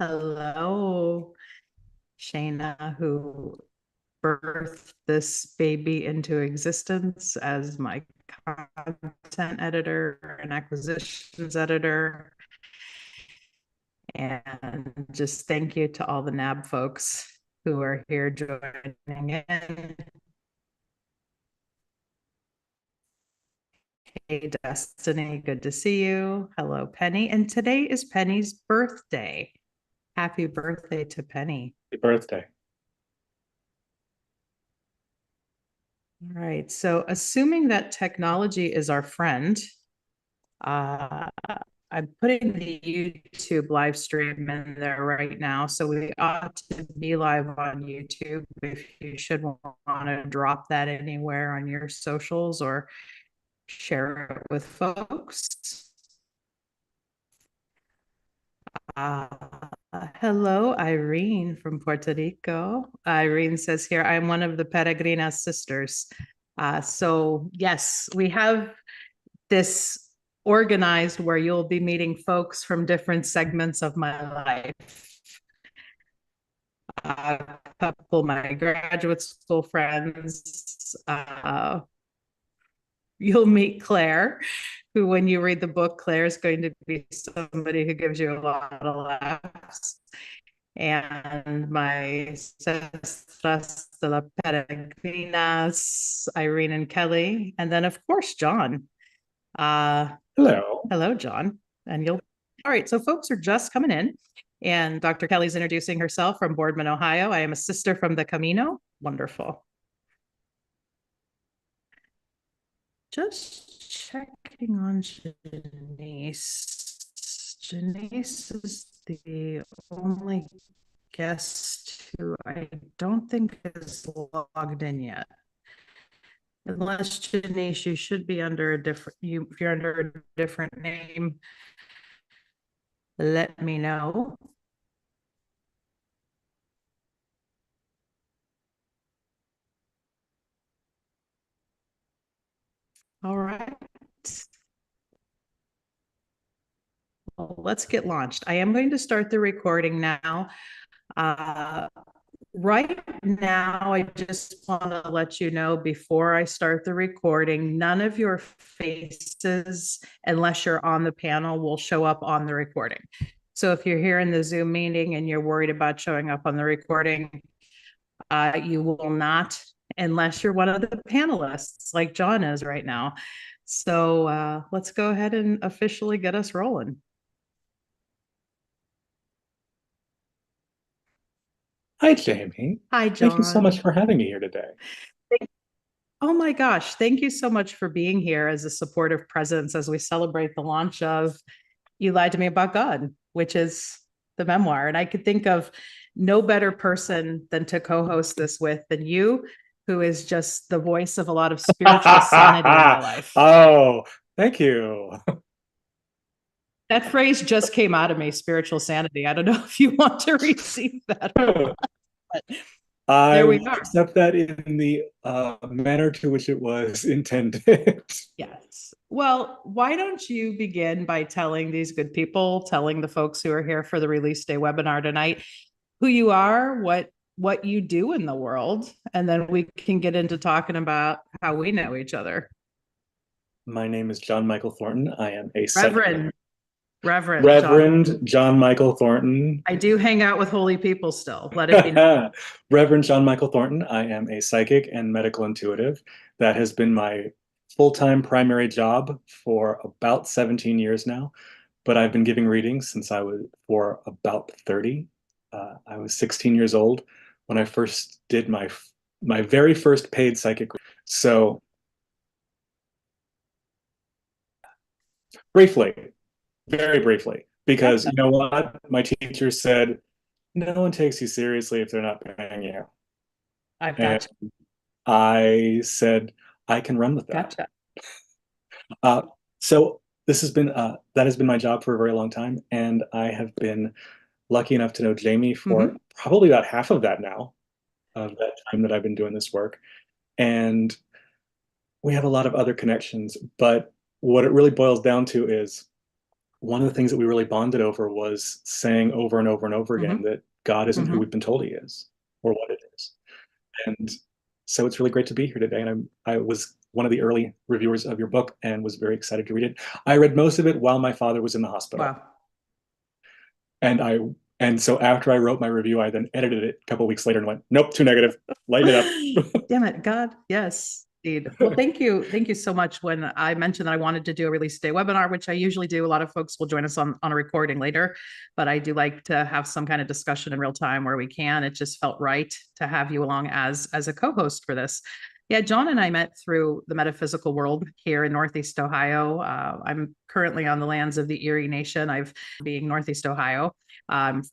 Hello, Shayna, who birthed this baby into existence as my content editor and acquisitions editor. And just thank you to all the NAB folks who are here joining in. Hey, Destiny, good to see you. Hello, Penny. And today is Penny's birthday. Happy birthday to Penny. Happy birthday. All right. So, assuming that technology is our friend, uh, I'm putting the YouTube live stream in there right now. So, we ought to be live on YouTube. If you should want to drop that anywhere on your socials or share it with folks. Uh, Hello, Irene from Puerto Rico. Irene says here, I'm one of the Peregrina sisters. So yes, we have this organized where you'll be meeting folks from different segments of my life. A couple of my graduate school friends. You'll meet Claire, who, when you read the book, Claire is going to be somebody who gives you a lot of laughs. And my Sestras de la Peregrinas, Irene and Kelly. And then, of course, John. Hello. Hello, John. And you'll, all right. So, folks are just coming in. And Dr. Kelly's introducing herself from Boardman, Ohio. I am a sister from the Camino. Wonderful. Just checking on Janice. Janice is the only guest who I don't think is logged in yet. Unless Janice, you should be under a different, if you're under a different name, let me know. All right. Well, let's get launched. I am going to start the recording now. Right now, I just want to let you know before I start the recording, none of your faces, unless you're on the panel, will show up on the recording. So if you're here in the Zoom meeting and you're worried about showing up on the recording, you will not, unless you're one of the panelists like John is right now. So let's go ahead and officially get us rolling. Hi, Jamie. Hi, Thank you so John. much for having me here today. Oh my gosh, thank you so much for being here as a supportive presence as we celebrate the launch of You Lied to Me About God, which is the memoir. And I could think of no better person than to co-host this with than you, who is just the voice of a lot of spiritual sanity in my life. Oh, thank you. That phrase just came out of me, spiritual sanity. I don't know if you want to receive that or not, but I there we will are. accept that in the manner to which it was intended. Yes. Well, why don't you begin by telling these good people, telling the folks who are here for the release day webinar tonight, who you are, what you do in the world, and then we can get into talking about how we know each other. My name is John Michael Thornton. I am a Reverend Reverend John Michael Thornton. I do hang out with holy people still. Let it be known. Reverend John Michael Thornton. I am a psychic and medical intuitive. That has been my full-time primary job for about 17 years now, but I've been giving readings since I was for about 30. I was 16 years old when I first did my very first paid psychic. So briefly, very briefly, because you know what? My teacher said, no one takes you seriously if they're not paying you. I've got you. I said, I can run with that. Gotcha. So this has been that has been my job for a very long time, and I have been lucky enough to know Jamie for probably about half of that now, of that time that I've been doing this work. And we have a lot of other connections, but what it really boils down to is one of the things that we really bonded over was saying over and over and over again Mhm. that God isn't who Mhm. we've been told he is or what it is. And so it's really great to be here today. And I was one of the early reviewers of your book and was very excited to read it. I read most of it while my father was in the hospital. Wow. And and so after I wrote my review, I then edited it a couple of weeks later and went, nope, too negative. Lighten it up. Damn it, God. Yes. Indeed. Well, thank you. Thank you so much. When I mentioned that I wanted to do a release day webinar, which I usually do, a lot of folks will join us on a recording later, but I do like to have some kind of discussion in real time where we can. It just felt right to have you along as a co-host for this. Yeah, John and I met through the metaphysical world here in Northeast Ohio. I'm currently on the lands of the Erie Nation. I've being Northeast Ohio.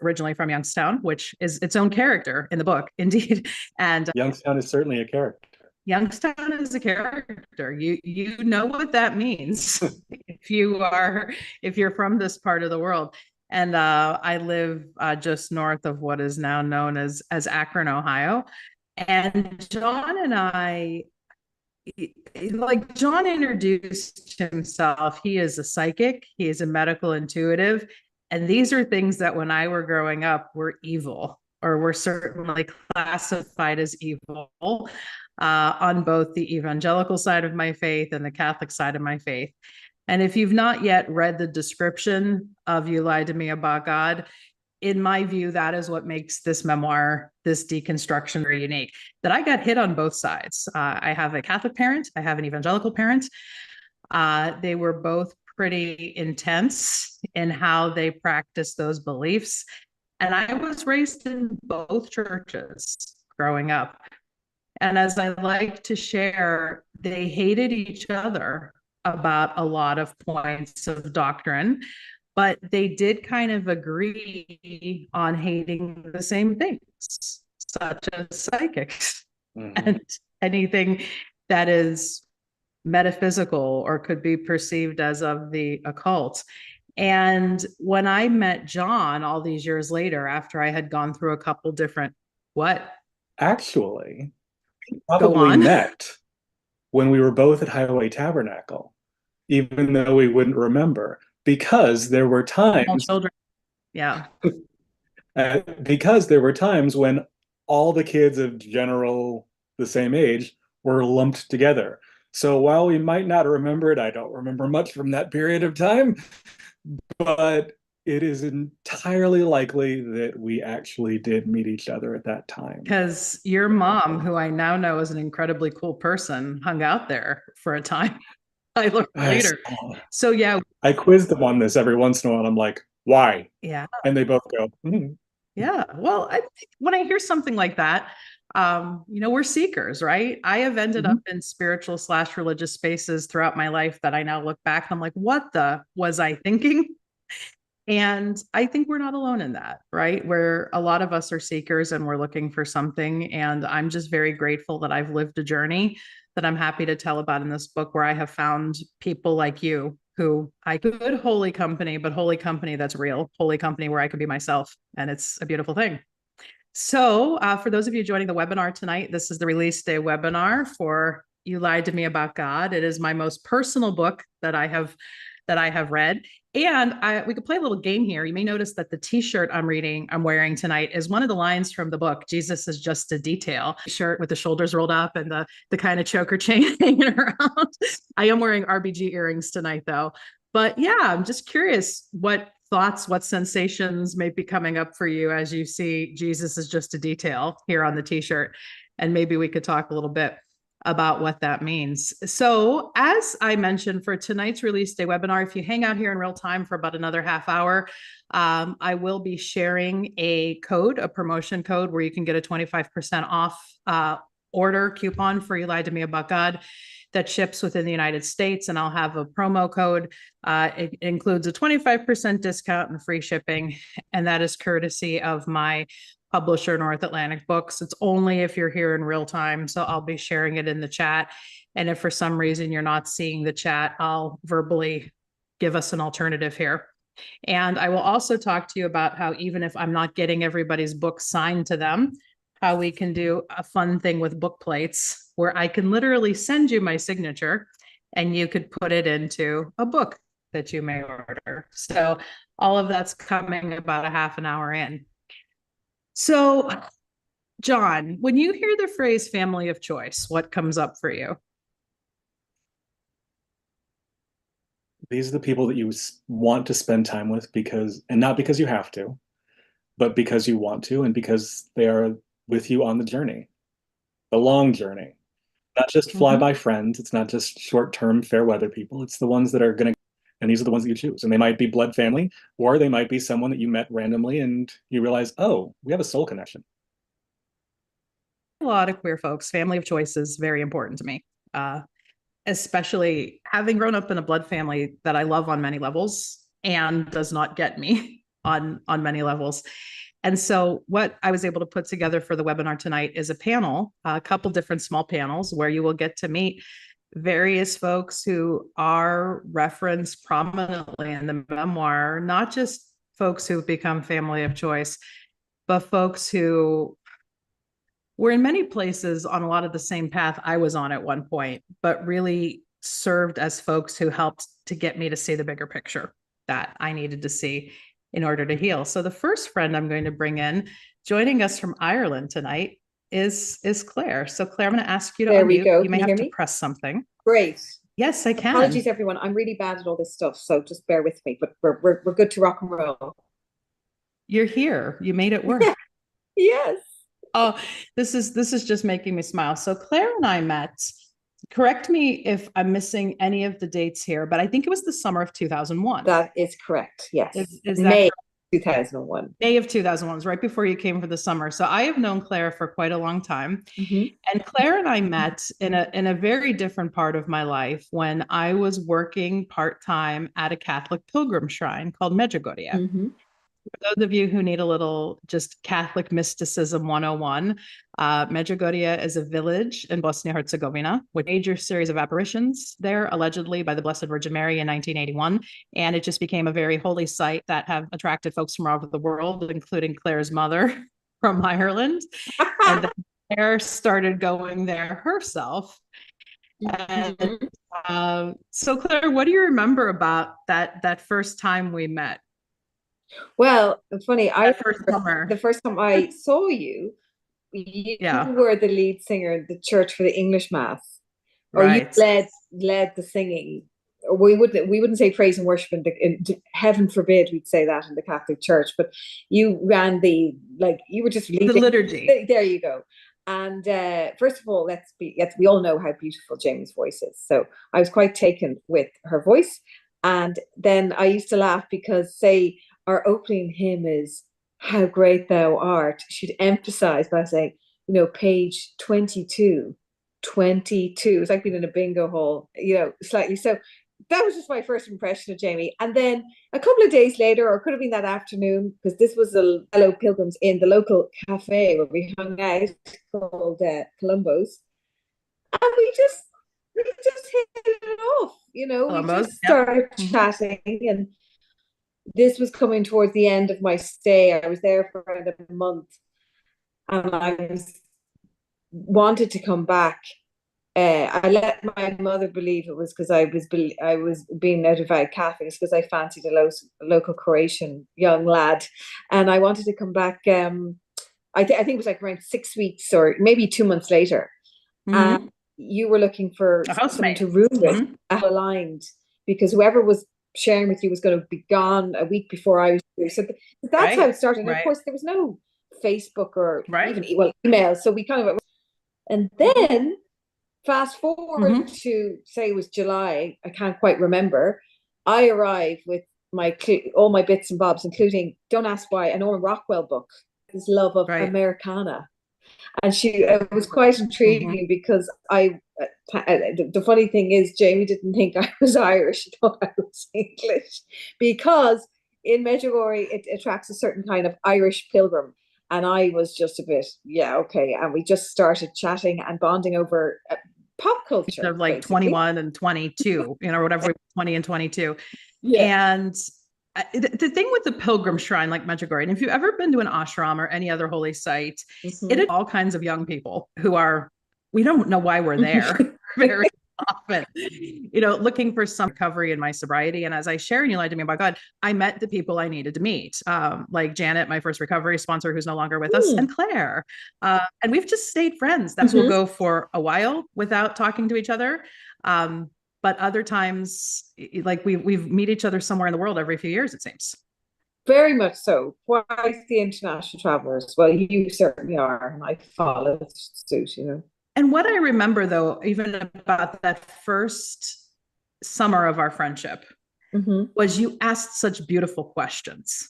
Originally from Youngstown, which is its own character in the book, indeed. And Youngstown is certainly a character. Youngstown is a character. You know what that means if you're from this part of the world. And I live just north of what is now known as Akron, Ohio. And John and I, like John introduced himself, he is a psychic, he is a medical intuitive. And these are things that when I were growing up were evil or were certainly classified as evil on both the evangelical side of my faith and the Catholic side of my faith. And if you've not yet read the description of You Lied to Me About God, in my view, that is what makes this memoir, this deconstruction, very unique. That I got hit on both sides. I have a Catholic parent, I have an evangelical parent. They were both pretty intense in how they practice those beliefs. And I was raised in both churches growing up. And as I like to share, they hated each other about a lot of points of doctrine, but they did kind of agree on hating the same things, such as psychics and anything that is metaphysical or could be perceived as of the occult. And when I met John all these years later, after I had gone through a couple different, what? Actually, Go probably on. met when we were both at Highway Tabernacle, even though we wouldn't remember, because there were Small times children. Yeah. because there were times when all the kids of general the same age were lumped together. So while we might not remember it, I don't remember much from that period of time, but it is entirely likely that we actually did meet each other at that time. Because your mom, who I now know is an incredibly cool person, hung out there for a time. I learned later. So yeah. I quiz them on this every once in a while. I'm like, why? Yeah. And they both go, hmm. Yeah. Well, when I hear something like that, we're seekers, right? I have ended up in spiritual / religious spaces throughout my life that I now look back and I'm like, what the was I thinking? And I think we're not alone in that, right? Where a lot of us are seekers and we're looking for something. And I'm just very grateful that I've lived a journey that I'm happy to tell about in this book where I have found people like you who I could holy company, but holy company that's real, holy company where I could be myself. And it's a beautiful thing. So for those of you joining the webinar tonight, this is the release day webinar for You Lied to Me About God. It is my most personal book that I have read. And we could play a little game here. You may notice that the t-shirt I'm wearing tonight is one of the lines from the book, Jesus is Just a Detail. Shirt with the shoulders rolled up and the kind of choker chain hanging around. I am wearing RBG earrings tonight though. But yeah, I'm just curious what thoughts, what sensations may be coming up for you as you see Jesus is Just a Detail here on the t-shirt. And maybe we could talk a little bit about what that means. So as I mentioned for tonight's release day webinar, if you hang out here in real time for about another half hour, I will be sharing a promotion code where you can get a 25% off order coupon for You Lied to Me About God that ships within the United States. And I'll have a promo code. It includes a 25% discount and free shipping. And that is courtesy of my publisher, North Atlantic Books. It's only if you're here in real time. So I'll be sharing it in the chat. And if for some reason you're not seeing the chat, I'll verbally give us an alternative here. And I will also talk to you about how even if I'm not getting everybody's book signed to them, how we can do a fun thing with book plates where I can literally send you my signature and you could put it into a book that you may order. So all of that's coming about a half an hour in. So, John, when you hear the phrase family of choice, what comes up for you? These are the people that you want to spend time with and not because you have to, but because you want to and because they are with you on the journey, the long journey. Not just fly-by friends. It's not just short-term fair weather people. It's the ones that are going to, and these are the ones that you choose. And they might be blood family, or they might be someone that you met randomly and you realize, oh, we have a soul connection. A lot of queer folks, family of choice is very important to me. Especially having grown up in a blood family that I love on many levels and does not get me on many levels. And so what I was able to put together for the webinar tonight is a panel, a couple different small panels where you will get to meet various folks who are referenced prominently in the memoir, not just folks who've become family of choice, but folks who were in many places on a lot of the same path I was on at one point, but really served as folks who helped to get me to see the bigger picture that I needed to see in order to heal. So the first friend I'm going to bring in, joining us from Ireland tonight, is Claire. So Claire, I'm going to ask you to There we unmute. go. You may Can you have hear to me? press something. Great. Yes, I can. Apologies, everyone. I'm really bad at all this stuff, so just bear with me. But we're good to rock and roll. You're here. You made it work. Yes. Oh, this is just making me smile. So Claire and I met. Correct me if I'm missing any of the dates here, but I think it was the summer of 2001. That is correct. Yes. Is that May correct? 2001. May of 2001 was right before you came for the summer. So I have known Claire for quite a long time. And Claire and I met in a very different part of my life when I was working part-time at a Catholic pilgrim shrine called Medjugorje. For those of you who need a little just Catholic mysticism 101, Medjugorje is a village in Bosnia-Herzegovina with a major series of apparitions there, allegedly by the Blessed Virgin Mary in 1981. And it just became a very holy site that have attracted folks from all over the world, including Claire's mother from Ireland. And then Claire started going there herself. And so Claire, what do you remember about that first time we met? Well, it's funny. The first time I saw you, you were the lead singer in the church for the English Mass, or you led the singing. We wouldn't say praise and worship heaven forbid we'd say that in the Catholic Church, but you ran you were just leading the liturgy. There you go. And first of all, we all know how beautiful Jamie's voice is. So I was quite taken with her voice. And then I used to laugh because, say, our opening hymn is "How Great Thou Art." She'd emphasize by saying, page 22. It's like being in a bingo hall, slightly. So that was just my first impression of Jamie. And then a couple of days later, or it could have been that afternoon, because this was the fellow pilgrims in the local cafe where we hung out called Columbo's. And we just hit it off, Columbo's, we just started chatting. And this was coming towards the end of my stay. I was there for around a month, and I wanted to come back. I let my mother believe it was because I was being notified Catholic, because I fancied a local Croatian young lad, and I wanted to come back. I think it was like around 6 weeks or maybe 2 months later. And you were looking for someone to room with, aligned, because whoever was sharing with you was going to be gone a week before I was here. So that's how it started. And of course, there was no Facebook or even email. So we kind of, and then fast forward to, say it was July, I can't quite remember. I arrived with all my bits and bobs, including, don't ask why, a Norman Rockwell book, his love of Americana. And it was quite intriguing because the funny thing is, Jamie didn't think I was Irish. She thought I was English, because in Medjugorje it attracts a certain kind of Irish pilgrim. And I was just a bit, okay. And we just started chatting and bonding over pop culture. Of like basically. 21 and 22, whatever, 20 and 22. Yeah. And the thing with the pilgrim shrine like Medjugorje, and if you've ever been to an ashram or any other holy site, it is all kinds of young people who we don't know why we're there very often, looking for some recovery in my sobriety. And as I share and you lied to me about God, I met the people I needed to meet, like Janet, my first recovery sponsor, who's no longer with us, and Claire. And we've just stayed friends. That will go for a while without talking to each other. But other times, like we meet each other somewhere in the world every few years, it seems. Very much so. Twice the international travelers. Well, you certainly are, and I follow suit, And what I remember, though, even about that first summer of our friendship, was you asked such beautiful questions.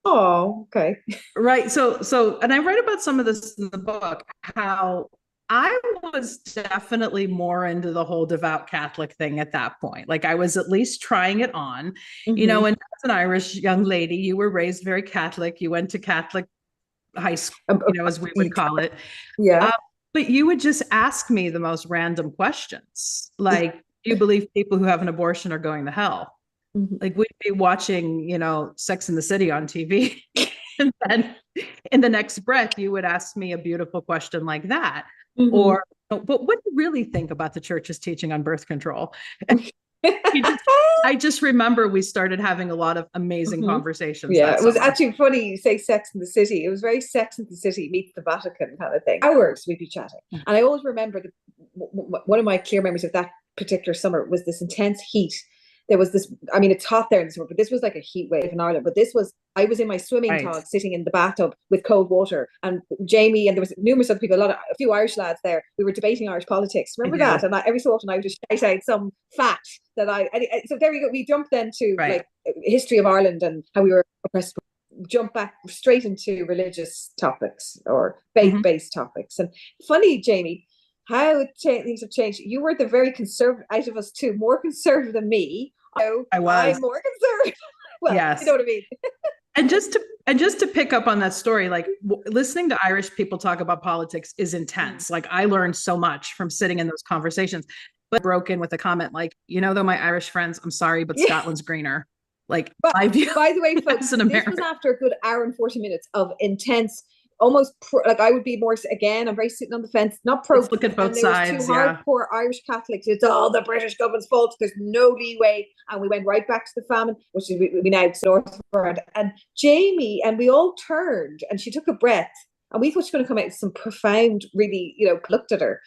Oh, okay. Right. So, and I write about some of this in the book, how I was definitely more into the whole devout Catholic thing at that point. Like I was at least trying it on, and as an Irish young lady, you were raised very Catholic. You went to Catholic high school, as we would call it. Yeah. But you would just ask me the most random questions. Like, do you believe people who have an abortion are going to hell? Like we'd be watching, Sex and the City on TV. And then in the next breath, you would ask me a beautiful question like that. Or, but what do you really think about the church's teaching on birth control? I just remember we started having a lot of amazing conversations. Yeah, it was actually funny you say Sex and the City. It was very Sex and the City meets the Vatican kind of thing. Hours we'd be chatting. And I always remember one of my clear memories of that particular summer was this intense heat. There was this, it's hot there in the summer, but this was like a heat wave in Ireland. But I was in my swimming togs sitting in the bathtub with cold water, and Jamie, and there was numerous other people, a few Irish lads there. We were debating Irish politics. Remember that? And every so often I would just shout out some fact that so there we go. We jumped then to like history of Ireland and how we were oppressed. Jump back straight into religious topics or faith-based topics. And funny, Jamie, how things have changed. You were the very conservative out of us two, more conservative than me. I was. I'm more conservative. Well, yes. You know what I mean. And just to pick up on that story, like listening to Irish people talk about politics is intense. Like I learned so much from sitting in those conversations. But broke in with a comment like, though my Irish friends, I'm sorry, but Scotland's greener. Like, by the way, folks, this was after a good hour and 40 minutes of intense. Almost like I would be more again. I'm very sitting on the fence, not pro. Let's look at both sides. Two hardcore Irish Catholics. It's all the British government's fault. There's no leeway, and we went right back to the famine, which is we now northward. And Jamie and we all turned, and she took a breath, and we thought she was going to come out with some profound, really, looked at her.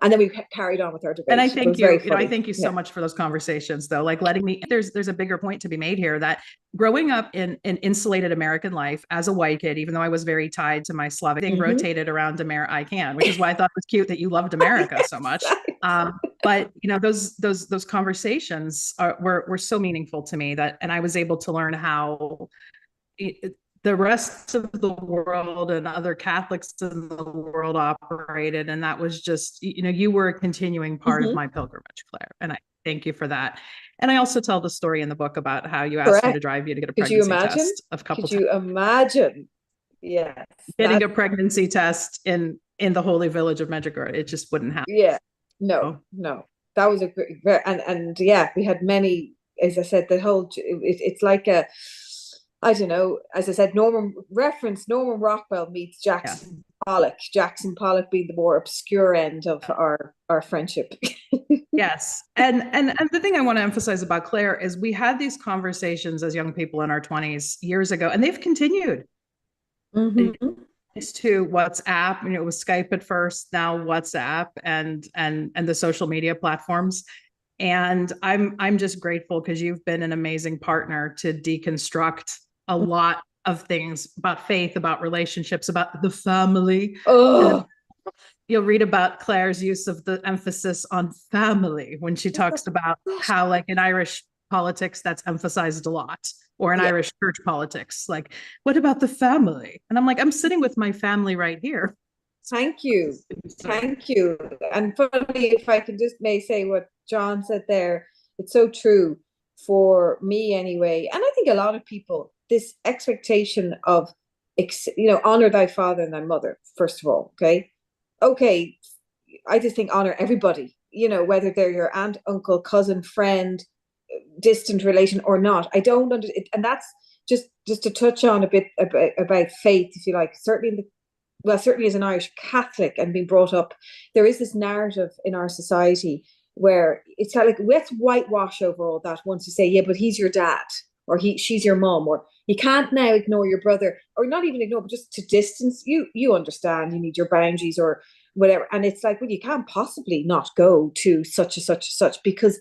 And then we carried on with our debate. And I thank you. I thank you so much for those conversations, though. Like letting me. There's a bigger point to be made here that growing up in an insulated American life as a white kid, even though I was very tied to my Slavic thing, rotated around America, I can, which is why I thought it was cute that you loved America so much. But those conversations were so meaningful to me and I was able to learn how the rest of the world and other Catholics in the world operated. And that was just, you were a continuing part of my pilgrimage, Claire. And I thank you for that. And I also tell the story in the book about how you asked me to drive you to get a pregnancy test a couple times. Could you imagine? Yes. Getting a pregnancy test in the holy village of Medjugorje. It just wouldn't happen. Yeah. No. That was a great, and yeah, we had many, as I said, it's like a, I don't know, as I said, Norman Rockwell meets Jackson Pollock. Jackson Pollock being the more obscure end of our friendship. Yes. And the thing I want to emphasize about Claire is we had these conversations as young people in our 20s years ago, and they've continued. Thanks to WhatsApp, it was Skype at first, now WhatsApp and the social media platforms. And I'm just grateful because you've been an amazing partner to deconstruct a lot of things about faith, about relationships, about the family. You'll read about Claire's use of the emphasis on family when she talks about how, like in Irish politics, that's emphasized a lot, or in Irish church politics, like, what about the family? And I'm like, I'm sitting with my family right here. Thank you. And funny, if I can just may say what John said there, it's so true for me anyway. And I think a lot of people, this expectation of, honor thy father and thy mother, first of all. Okay. I just think honor everybody, whether they're your aunt, uncle, cousin, friend, distant relation or not. I don't understand. And that's just to touch on a bit about faith, if you like, certainly as an Irish Catholic and being brought up, there is this narrative in our society where it's kind of like, let's whitewash over all that once you say, yeah, but he's your dad, or she's your mom, or you can't now ignore your brother, or not even ignore, but just to distance. You understand, you need your boundaries or whatever. And it's like, well, you can't possibly not go to such and such and such because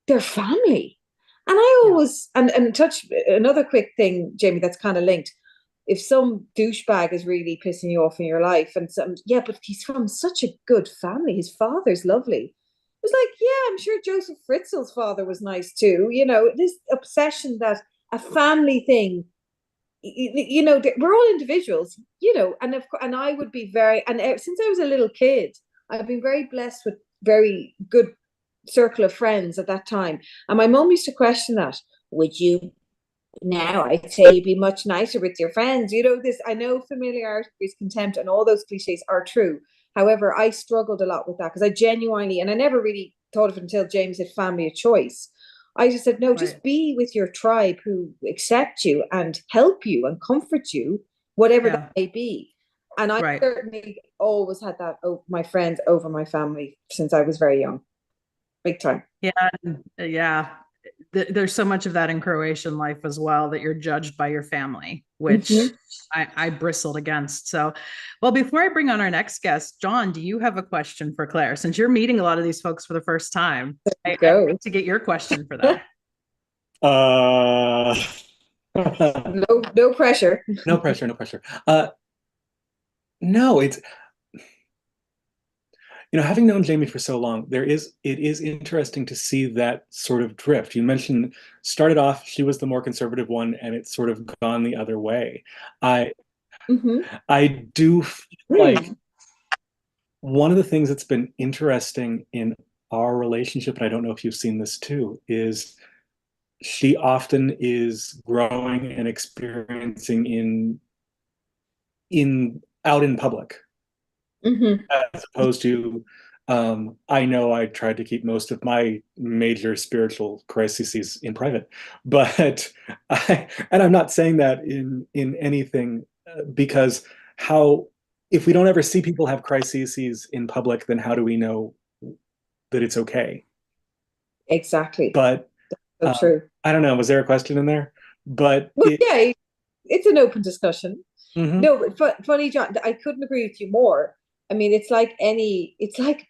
they're family. And I always, and touch another quick thing, Jamie, that's kind of linked. If some douchebag is really pissing you off in your life, and some, yeah, but he's from such a good family. His father's lovely. It was like, yeah, I'm sure Joseph Fritzl's father was nice too. You know, this obsession that a family thing, you know, we're all individuals, you know, and I would be very, and since I was a little kid, I've been very blessed with very good circle of friends at that time. And my mom used to question that. Would you now, I'd say you'd be much nicer with your friends. You know, this, I know familiarity is contempt and all those cliches are true. However, I struggled a lot with that because I genuinely, and I never really thought of it until James said family of choice. I just said, no, just be with your tribe who accept you and help you and comfort you, whatever that may be. And I certainly always had that, my friends over my family since I was very young. Big time. Yeah. There's so much of that in Croatian life as well, that you're judged by your family, which I bristled against. So, well, before I bring on our next guest, John, do you have a question for Claire? Since you're meeting a lot of these folks for the first time, I'd like to get your question for them. No pressure. No pressure. No, it's, you know, having known Jamie for so long, it is interesting to see that sort of drift. You mentioned, started off, she was the more conservative one, and it's sort of gone the other way. I do feel like one of the things that's been interesting in our relationship, and I don't know if you've seen this too, is she often is growing and experiencing out in public. As opposed to, I know I tried to keep most of my major spiritual crises in private, but and I'm not saying that in anything, because if we don't ever see people have crises in public, then how do we know that it's okay? Exactly. But so true. I don't know. Was there a question in there? But yeah, it's an open discussion. No, but funny, John, I couldn't agree with you more. I mean,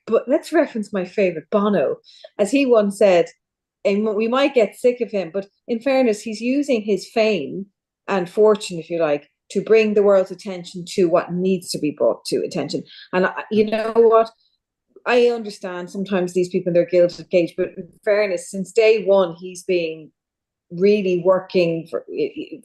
but let's reference my favorite, Bono, as he once said, and we might get sick of him, but in fairness, he's using his fame and fortune, if you like, to bring the world's attention to what needs to be brought to attention. And you know what? I understand sometimes these people in their gilded cage, but in fairness, since day one, he's been really working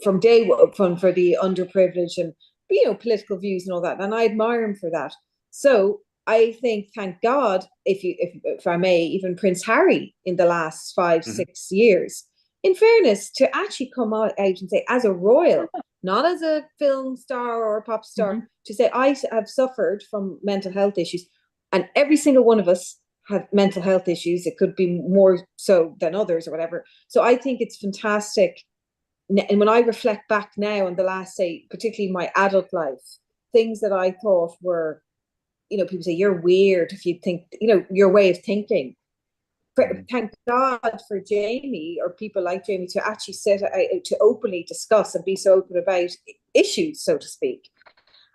from day one for the underprivileged and, you know, political views and all that. And I admire him for that. So I think, thank God, if I may, even Prince Harry in the last 5-6 years, in fairness, to actually come out and say, as a royal, not as a film star or a pop star, to say, I have suffered from mental health issues, and every single one of us have mental health issues. It could be more so than others or whatever. So I think it's fantastic. And when I reflect back now on the last, say, particularly my adult life, things that I thought were, you know, people say you're weird if you think, you know, your way of thinking. Thank God for Jamie, or people like Jamie, to actually to openly discuss and be so open about issues, so to speak.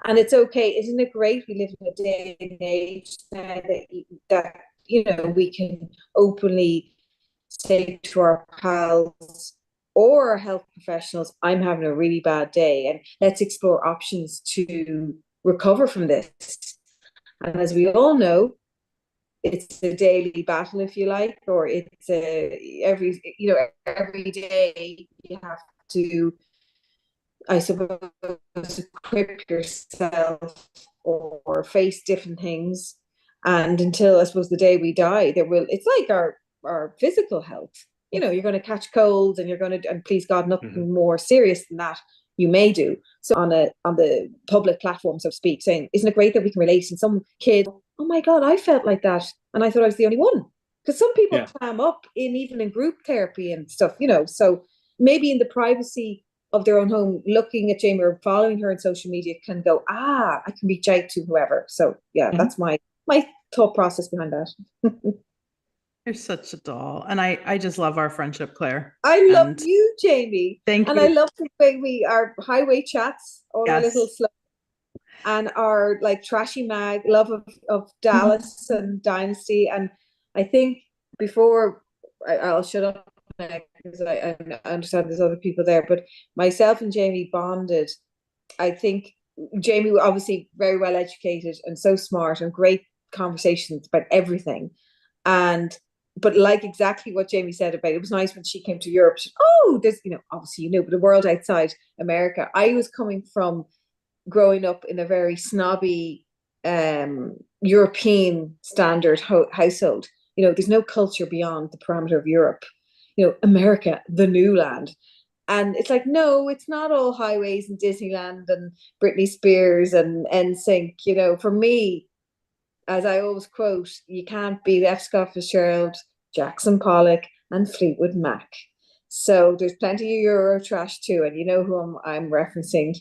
And it's okay. Isn't it great? We live in a day and age now that you know, we can openly say to our pals or our health professionals, I'm having a really bad day, and let's explore options to recover from this. And as we all know, it's a daily battle, if you like, or it's every day you have to, I suppose, equip yourself or face different things. And until, I suppose, the day we die, it's like our physical health. You know, you're going to catch colds, and and please God, nothing more serious than that you may do. So on the public platform, so to speak, saying, isn't it great that we can relate? And some kid, oh my God, I felt like that, and I thought I was the only one. Because some people clam up even in group therapy and stuff, you know. So maybe in the privacy of their own home, looking at Jamie or following her on social media, can go, I can reach out to whoever. So yeah, that's my thought process behind that. You're such a doll. And I just love our friendship, Claire. I love And you, Jamie. thank And I you. love the way our highway chats, all our little Yes. slow, and our like trashy mag love of Dallas and Dynasty. And I think before I'll shut up because I understand there's other people there, but myself and Jamie bonded. I think Jamie was obviously very well educated and so smart and great conversations about everything. And but like exactly what Jamie said about it was nice when she came to Europe. She, oh, there's obviously but the world outside America. I was coming from growing up in a very snobby European standard household. There's no culture beyond the parameter of Europe. America, the new land. And it's like, no, it's not all highways and Disneyland and Britney Spears and NSYNC. For me, as I always quote, you can't beat F. Scott Fitzgerald, Jackson Pollock, and Fleetwood Mac. So there's plenty of Euro trash too, and you know who I'm referencing,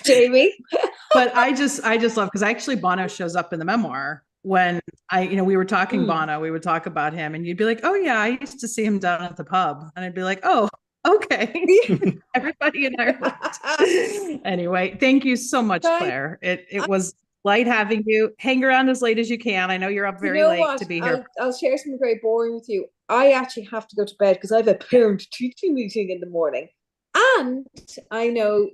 Jamie. But I just love, because actually Bono shows up in the memoir when we were talking Bono, we would talk about him, and you'd be like, oh yeah, I used to see him down at the pub, and I'd be like, oh, okay. Everybody in Ireland. Anyway, thank you so much, Claire. It was light having you. Hang around as late as you can. I know you're up very late to be here. I'll share something very boring with you. I actually have to go to bed because I have a parent teaching meeting in the morning. And I know,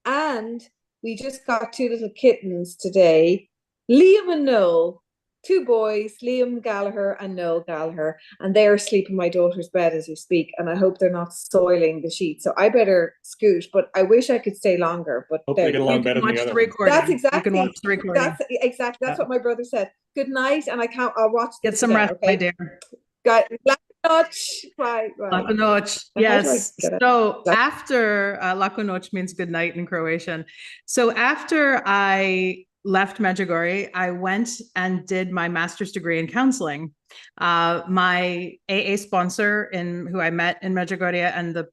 and we just got 2 little kittens today, Liam and Noel, 2 boys, Liam Gallagher and Noel Gallagher, and they're asleep in my daughter's bed as we speak, and I hope they're not soiling the sheets. So I better scoot, but I wish I could stay longer. But hope they get along better than the other recording. That's exactly. You can watch the recording. That's what my brother said. Good night, and I'll watch this. Get some rest, okay? My dear. Got La Noche. Bye. La Noche. Yes. So after La Noche means good night in Croatian. So after I left Medjugorje, I went and did my master's degree in counseling. My AA sponsor, who I met in Medjugorje, and the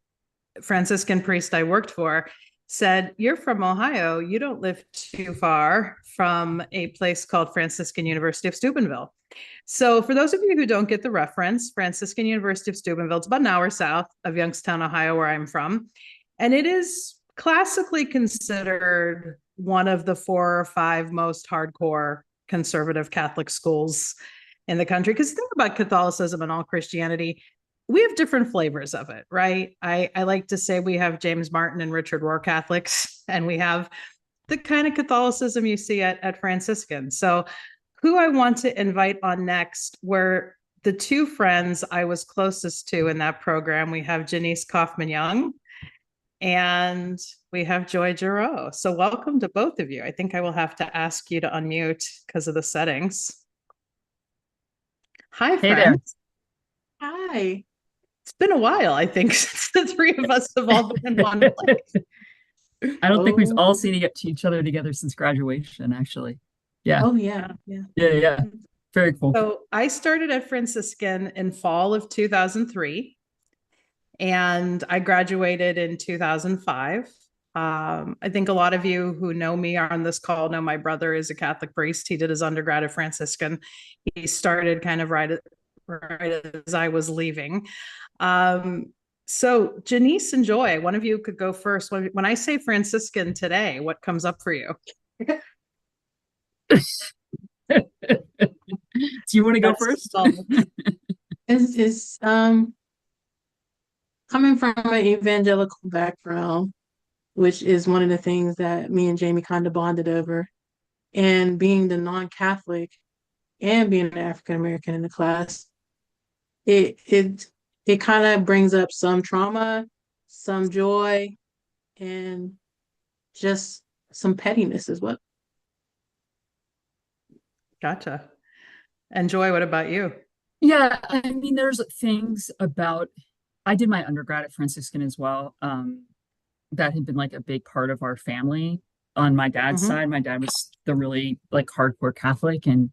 Franciscan priest I worked for, said, you're from Ohio. You don't live too far from a place called Franciscan University of Steubenville. So for those of you who don't get the reference, Franciscan University of Steubenville, it's about an hour south of Youngstown, Ohio, where I'm from. And it is classically considered one of the 4 or 5 most hardcore conservative Catholic schools in the country. Because think about Catholicism and all Christianity, we have different flavors of it, right? I like to say we have James Martin and Richard Rohr Catholics, and we have the kind of Catholicism you see at Franciscan. So who I want to invite on next were the 2 friends I was closest to in that program. We have Janice Kaufman-Young and we have Joy Giroux. So welcome to both of you. I think I will have to ask you to unmute because of the settings. Hi, friends. Hey there. Hi. It's been a while, I think, since the 3 of us have all been in one place. I don't think we've all seen each other together since graduation, actually. Yeah. Oh, yeah. Yeah. Very cool. So I started at Franciscan in fall of 2003, and I graduated in 2005. I think a lot of you who know me on this call know my brother is a Catholic priest. He did his undergrad at Franciscan. He started kind of right as I was leaving. So Janice and Joy, one of you could go first. When I say Franciscan today, what comes up for you? Do you want to go first? It's coming from an evangelical background, which is one of the things that me and Jamie kind of bonded over, and being the non-Catholic and being an African American in the class, it kind of brings up some trauma, some joy, and just some pettiness as well. Gotcha. And Joy, what about you? Yeah, I mean, there's things about, I did my undergrad at Franciscan as well. That had been like a big part of our family on my dad's side. My dad was the really like hardcore Catholic, and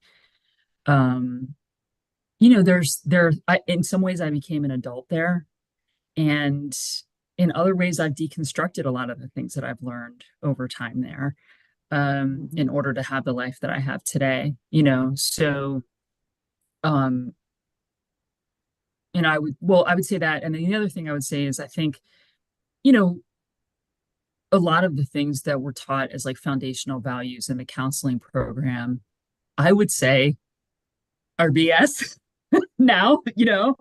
in some ways I became an adult there, and in other ways I've deconstructed a lot of the things that I've learned over time there, in order to have the life that I have today. So and I would say that. And then the other thing I would say is I think, you know, a lot of the things that were taught as like foundational values in the counseling program, I would say are BS now, you know?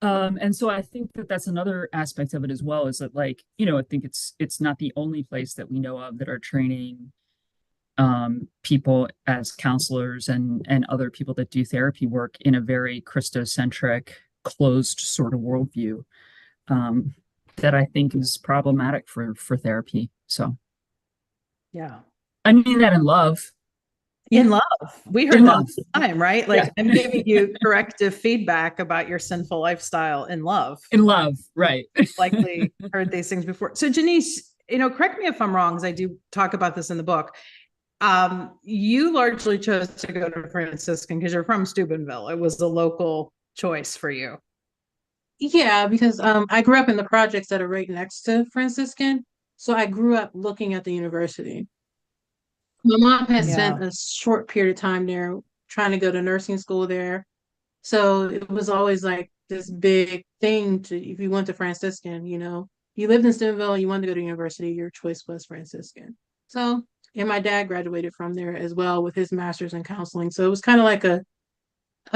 And so I think that that's another aspect of it as well, is that like, you know, I think it's not the only place that we know of that are training people as counselors and other people that do therapy work in a very Christocentric, closed sort of worldview that I think is problematic for therapy. So Yeah. I mean that in love. In love. We heard In that all love. the time, right? Like Yeah. I'm giving you corrective feedback about your sinful lifestyle in love. In love, right. Likely heard these things before. So Janice, you know, correct me if I'm wrong, because I do talk about this in the book. You largely chose to go to Franciscan because you're from Steubenville. It was the local choice for you. Yeah, because I grew up in the projects that are right next to Franciscan. So I grew up looking at the university. My mom had spent a short period of time there trying to go to nursing school there. So it was always like this big thing to, if you went to Franciscan, you know, you lived in Steubenville, you wanted to go to university, your choice was Franciscan. So, and my dad graduated from there as well with his master's in counseling. So it was kind of like a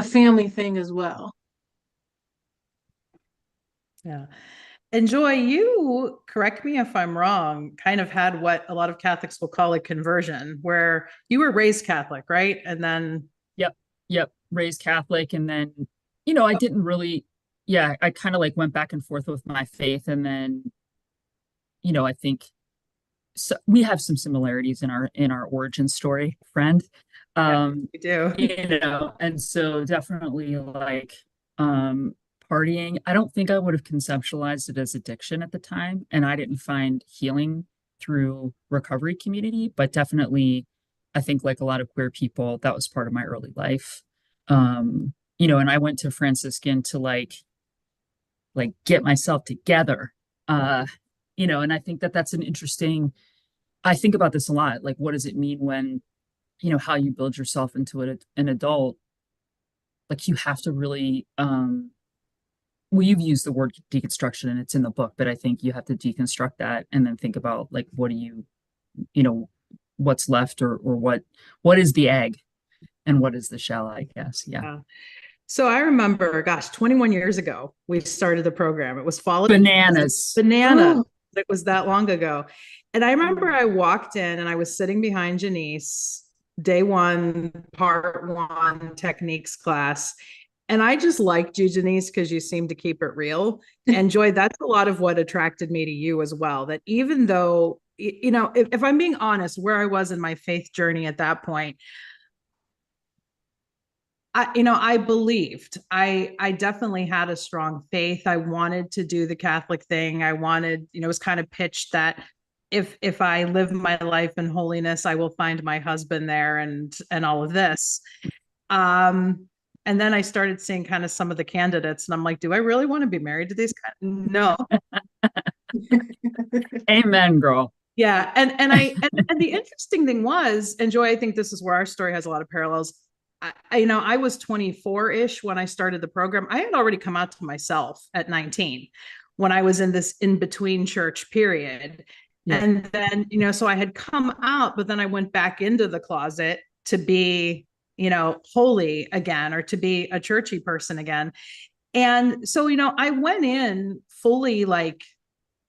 family thing as well. Yeah. And Joy, you, correct me if I'm wrong, kind of had what a lot of Catholics will call a conversion, where you were raised Catholic, right? And then Yep. Raised Catholic. And then, you know, I didn't really, yeah, I kind of like went back and forth with my faith. And then, you know, I think so we have some similarities in our origin story, friend. we do. You know, and so definitely like partying. I don't think I would have conceptualized it as addiction at the time, and I didn't find healing through recovery community, but definitely I think like a lot of queer people, that was part of my early life. You know, and I went to Franciscan to like get myself together. You know, and I think that that's an interesting, I think about this a lot. Like, what does it mean when, you know, how you build yourself into an adult? Like, you have to really, well, you've used the word deconstruction and it's in the book, but I think you have to deconstruct that and then think about like, what do you know, what's left or what is the egg and what is the shell, I guess. Yeah. So I remember, gosh, 21 years ago, we started the program. It was fall. Bananas. Banana. It was that long ago. And I remember I walked in and I was sitting behind Janice, day one, part one, techniques class. And I just liked you, Janice, because you seemed to keep it real. And Joy, that's a lot of what attracted me to you as well. That even though, you know, if I'm being honest, where I was in my faith journey at that point, I believed. I definitely had a strong faith. I wanted to do the Catholic thing. I wanted, you know, it was kind of pitched that if I live my life in holiness, I will find my husband there and all of this. And then I started seeing kind of some of the candidates, and I'm like, do I really want to be married to these guys? No. Amen, girl. Yeah. And the interesting thing was, and Joy, I think this is where our story has a lot of parallels. You know, I was 24-ish when I started the program. I had already come out to myself at 19 when I was in this in-between church period. Yeah. And then, you know, so I had come out, but then I went back into the closet to be, you know, holy again, or to be a churchy person again. And so, you know, I went in fully like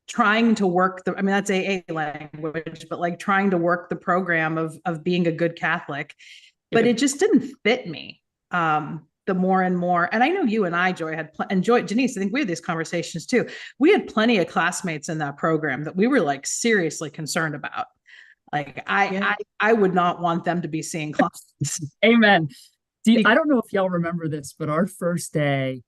trying to work I mean, that's AA language, but like trying to work the program of being a good Catholic. But it just didn't fit me the more and more. And I know you and I, Joy, and Joy, Janice, I think we had these conversations too. We had plenty of classmates in that program that we were like seriously concerned about. Like I would not want them to be seeing classes. Amen. I don't know if y'all remember this, but our first day,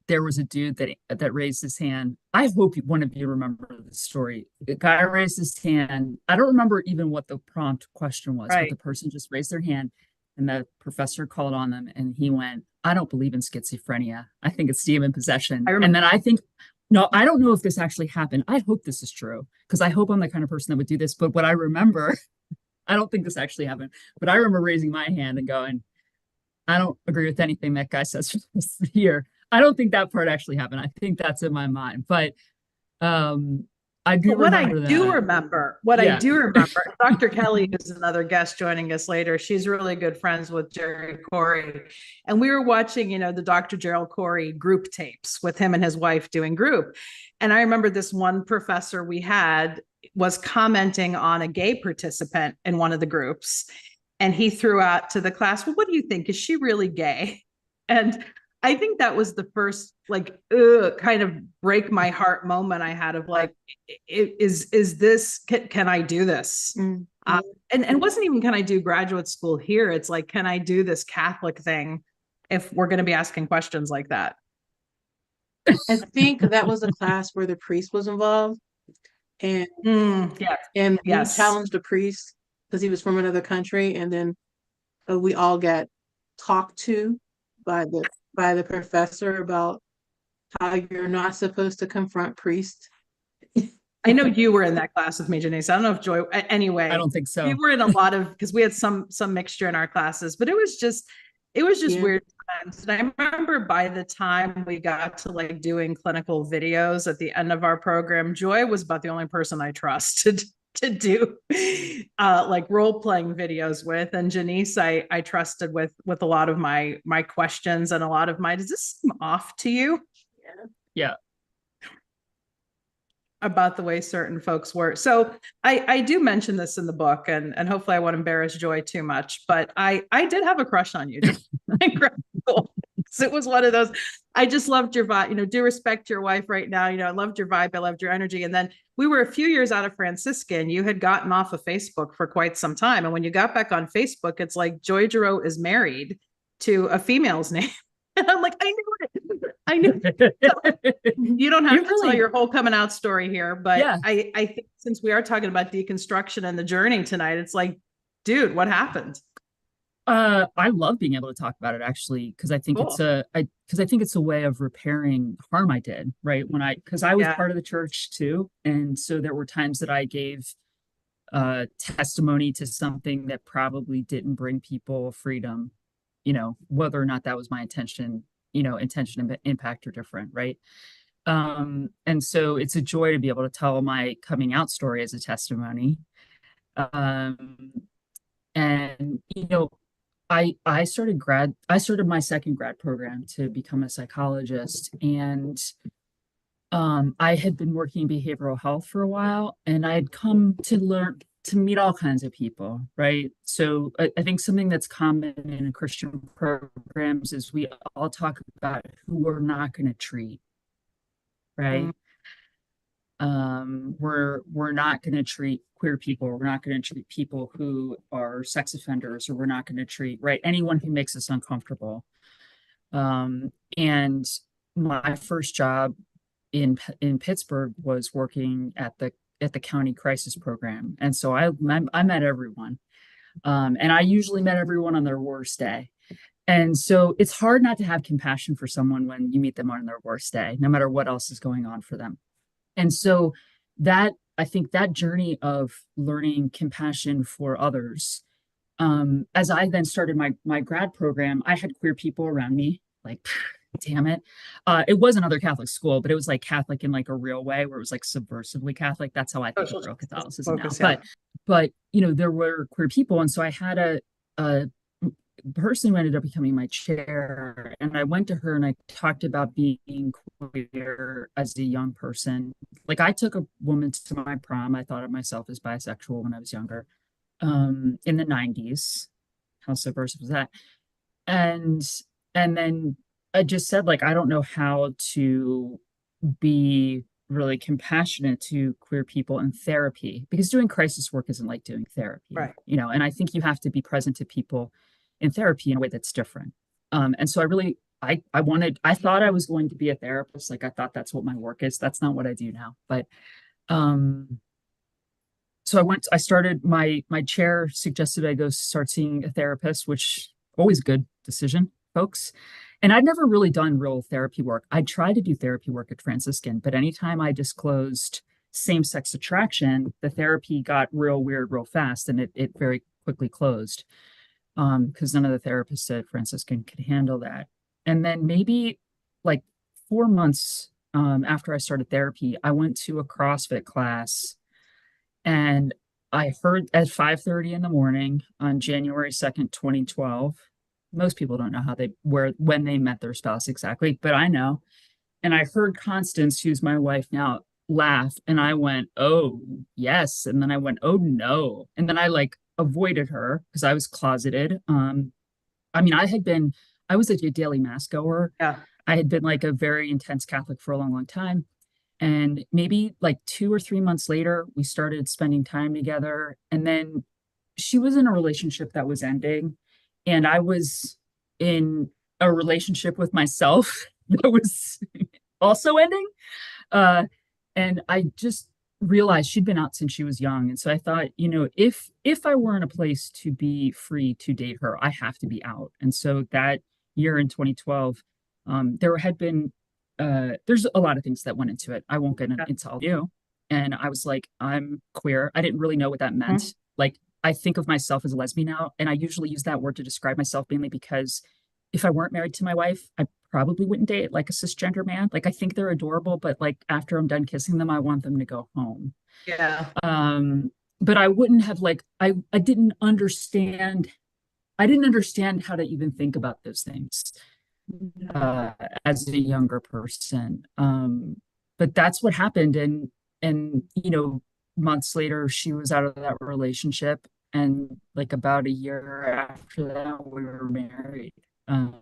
there was a dude that raised his hand. I hope one of you remember the story. The guy raised his hand. I don't remember even what the prompt question was, but the person just raised their hand and the professor called on them and he went, I don't believe in schizophrenia. I think it's demon possession. And then I think, no, I don't know if this actually happened. I hope this is true because I hope I'm the kind of person that would do this. But what I remember, I don't think this actually happened, but I remember raising my hand and going, I don't agree with anything that guy says for this year. I don't think that part actually happened. I think that's in my mind, but I do But what I remember do that. remember, what I Yeah. do remember, Dr. Kelly is another guest joining us later. She's really good friends with Jerry Corey. And we were watching, the Dr. Gerald Corey group tapes with him and his wife doing group. And I remember this one professor we had was commenting on a gay participant in one of the groups. And he threw out to the class, well, what do you think? Is she really gay? And I think that was the first kind of break my heart moment I had of like, is this, can I do this? Mm-hmm. And wasn't even, can I do graduate school here? It's like, can I do this Catholic thing if we're going to be asking questions like that? I think that was a class where the priest was involved, and yeah, we challenged the priest because he was from another country, and then we all got talked to by the professor about how you're not supposed to confront priests. I know you were in that class with me, Janice. I don't know if Joy, anyway, I don't think so. We were in a lot of, because we had some mixture in our classes, but it was just weird times. And I remember by the time we got to like doing clinical videos at the end of our program, Joy was about the only person I trusted to do like role-playing videos with. And Janice, I trusted with a lot of my questions and a lot of does this seem off to you? Yeah. About the way certain folks were. So I do mention this in the book, and hopefully I won't embarrass Joy too much, but I did have a crush on you. Incredible. It was one of those, I just loved your vibe, do respect your wife right now. I loved your vibe. I loved your energy. And then we were a few years out of Franciscan. You had gotten off of Facebook for quite some time. And when you got back on Facebook, it's like Joy Giroux is married to a female's name. And I'm like, I knew it. I knew it. You don't have to tell your whole coming out story here, but yeah. I think since we are talking about deconstruction and the journey tonight, it's like, dude, what happened? I love being able to talk about it actually, because I think it's a way of repairing harm I did, right? Because I was part of the church too. And so there were times that I gave testimony to something that probably didn't bring people freedom, whether or not that was my intention and impact are different, right? And so it's a joy to be able to tell my coming out story as a testimony. And I started my second grad program to become a psychologist, and I had been working in behavioral health for a while, and I had come to learn to meet all kinds of people, right? So I think something that's common in Christian programs is we all talk about who we're not going to treat, right? We're not going to treat queer people. We're not going to treat people who are sex offenders, or we're not going to treat, right, anyone who makes us uncomfortable. And my first job in Pittsburgh was working at the county crisis program. And so I met everyone. And I usually met everyone on their worst day. And so it's hard not to have compassion for someone when you meet them on their worst day, no matter what else is going on for them. And so I think that journey of learning compassion for others, as I then started my grad program, I had queer people around me, like, damn it. It was another Catholic school, but it was like Catholic in like a real way, where it was like subversively Catholic. That's how I think of real Catholicism now. But there were queer people. And so I had a person who ended up becoming my chair, and I went to her and I talked about being queer as a young person. Like, I took a woman to my prom. I thought of myself as bisexual when I was younger, in the 90s. How subversive was that? And then I just said, like, I don't know how to be really compassionate to queer people in therapy, because doing crisis work isn't like doing therapy, right? And I think you have to be present to people in therapy in a way that's different. And so I thought I was going to be a therapist. Like, I thought that's what my work is. That's not what I do now. But so I started my chair suggested I go start seeing a therapist, which always a good decision, folks. And I'd never really done real therapy work. I tried to do therapy work at Franciscan, but anytime I disclosed same-sex attraction, the therapy got real weird real fast, and it very quickly closed. because none of the therapists said Franciscan could handle that. And then maybe like 4 months after I started therapy, I went to a CrossFit class, and I heard at 5:30 in the morning on January 2nd, 2012. Most people don't know when they met their spouse exactly, but I know. And I heard Constance, who's my wife now, laugh, and I went, "Oh, yes." And then I went, "Oh, no." And then I like avoided her because I was closeted. I mean, I was a daily mass goer. Yeah. I had been like a very intense Catholic for a long, long time. And maybe like 2 or 3 months later, we started spending time together. And then she was in a relationship that was ending, and I was in a relationship with myself that was also ending. Uh, and I just realized she'd been out since she was young. And so I thought, if I were in a place to be free to date her, I have to be out. And so that year in 2012, there had been there's a lot of things that went into it. I won't get into all you. And I was like, I'm queer. I didn't really know what that meant. Like, I think of myself as a lesbian now, and I usually use that word to describe myself mainly because if I weren't married to my wife, I probably wouldn't date like a cisgender man. Like, I think they're adorable, but like after I'm done kissing them, I want them to go home. Yeah. But I wouldn't have I didn't understand how to even think about those things as a younger person. But that's what happened. And months later, she was out of that relationship. And like about a year after that, we were married. And,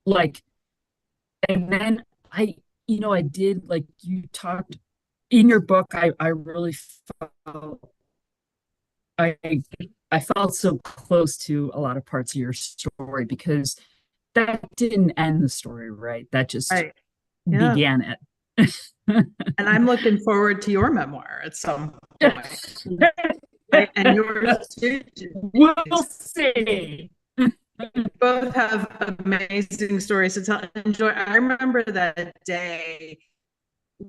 like, and then I did, like you talked in your book, I really felt, I felt so close to a lot of parts of your story because that didn't end the story, right? That just Right. Yeah. began it. And I'm looking forward to your memoir at some point. Right? And yours too. We'll see. Both have amazing stories to tell. Enjoy. I remember that day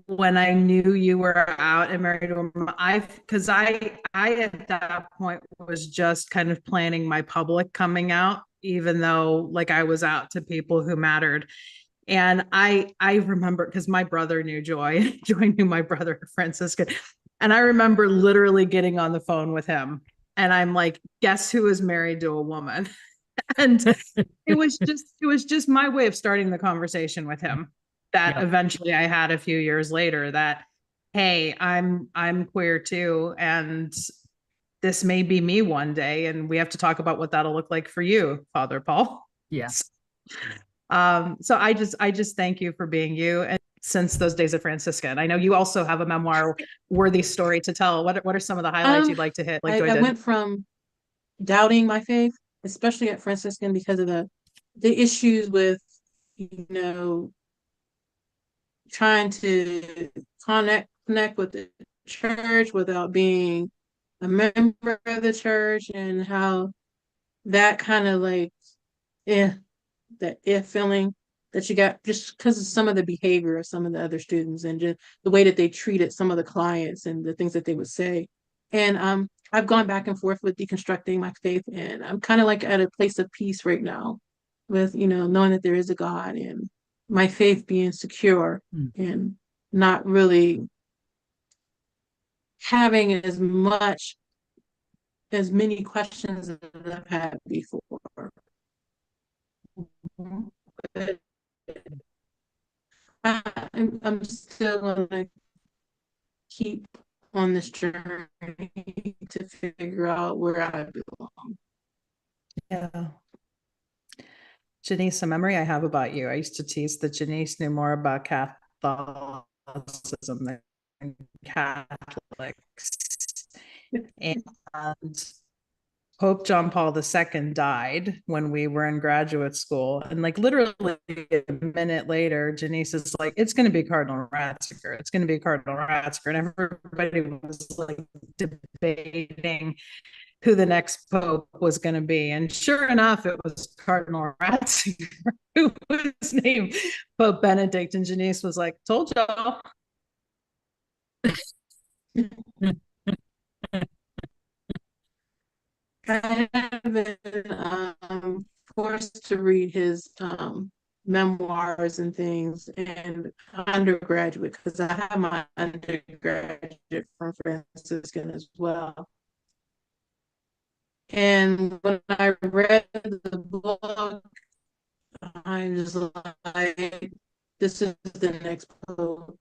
when I knew you were out and married to him. Because I at that point was just kind of planning my public coming out, even though like I was out to people who mattered. And I remember because my brother knew Joy. Joy knew my brother Franciscan. And I remember literally getting on the phone with him. And I'm like, guess who is married to a woman? And it was just my way of starting the conversation with him that eventually I had a few years later that, hey, I'm queer too. And this may be me one day. And we have to talk about what that'll look like for you, Father Paul. Yes. So I just thank you for being you. And since those days of Franciscan, I know you also have a memoir worthy story to tell. What are some of the highlights you'd like to hit? Like I went from doubting my faith, especially at Franciscan, because of the issues with, trying to connect with the church without being a member of the church, and how that kind of like, that feeling that you got just because of some of the behavior of some of the other students and just the way that they treated some of the clients and the things that they would say. And I've gone back and forth with deconstructing my faith, and I'm kind of like at a place of peace right now with, knowing that there is a God and my faith being secure and not really having as many questions as I've had before. But I'm still gonna keep on this journey to figure out where I belong. Yeah. Janice, a memory I have about you. I used to tease that Janice knew more about Catholicism than Catholics. And Pope John Paul II died when we were in graduate school. And like literally a minute later, Janice is like, it's going to be Cardinal Ratzinger. It's going to be Cardinal Ratzinger. And everybody was like debating who the next pope was going to be. And sure enough, it was Cardinal Ratzinger who was named Pope Benedict. And Janice was like, told y'all. I have been forced to read his memoirs and things in undergraduate because I have my undergraduate from Franciscan as well. And when I read the book, I'm just like, this is the next poet.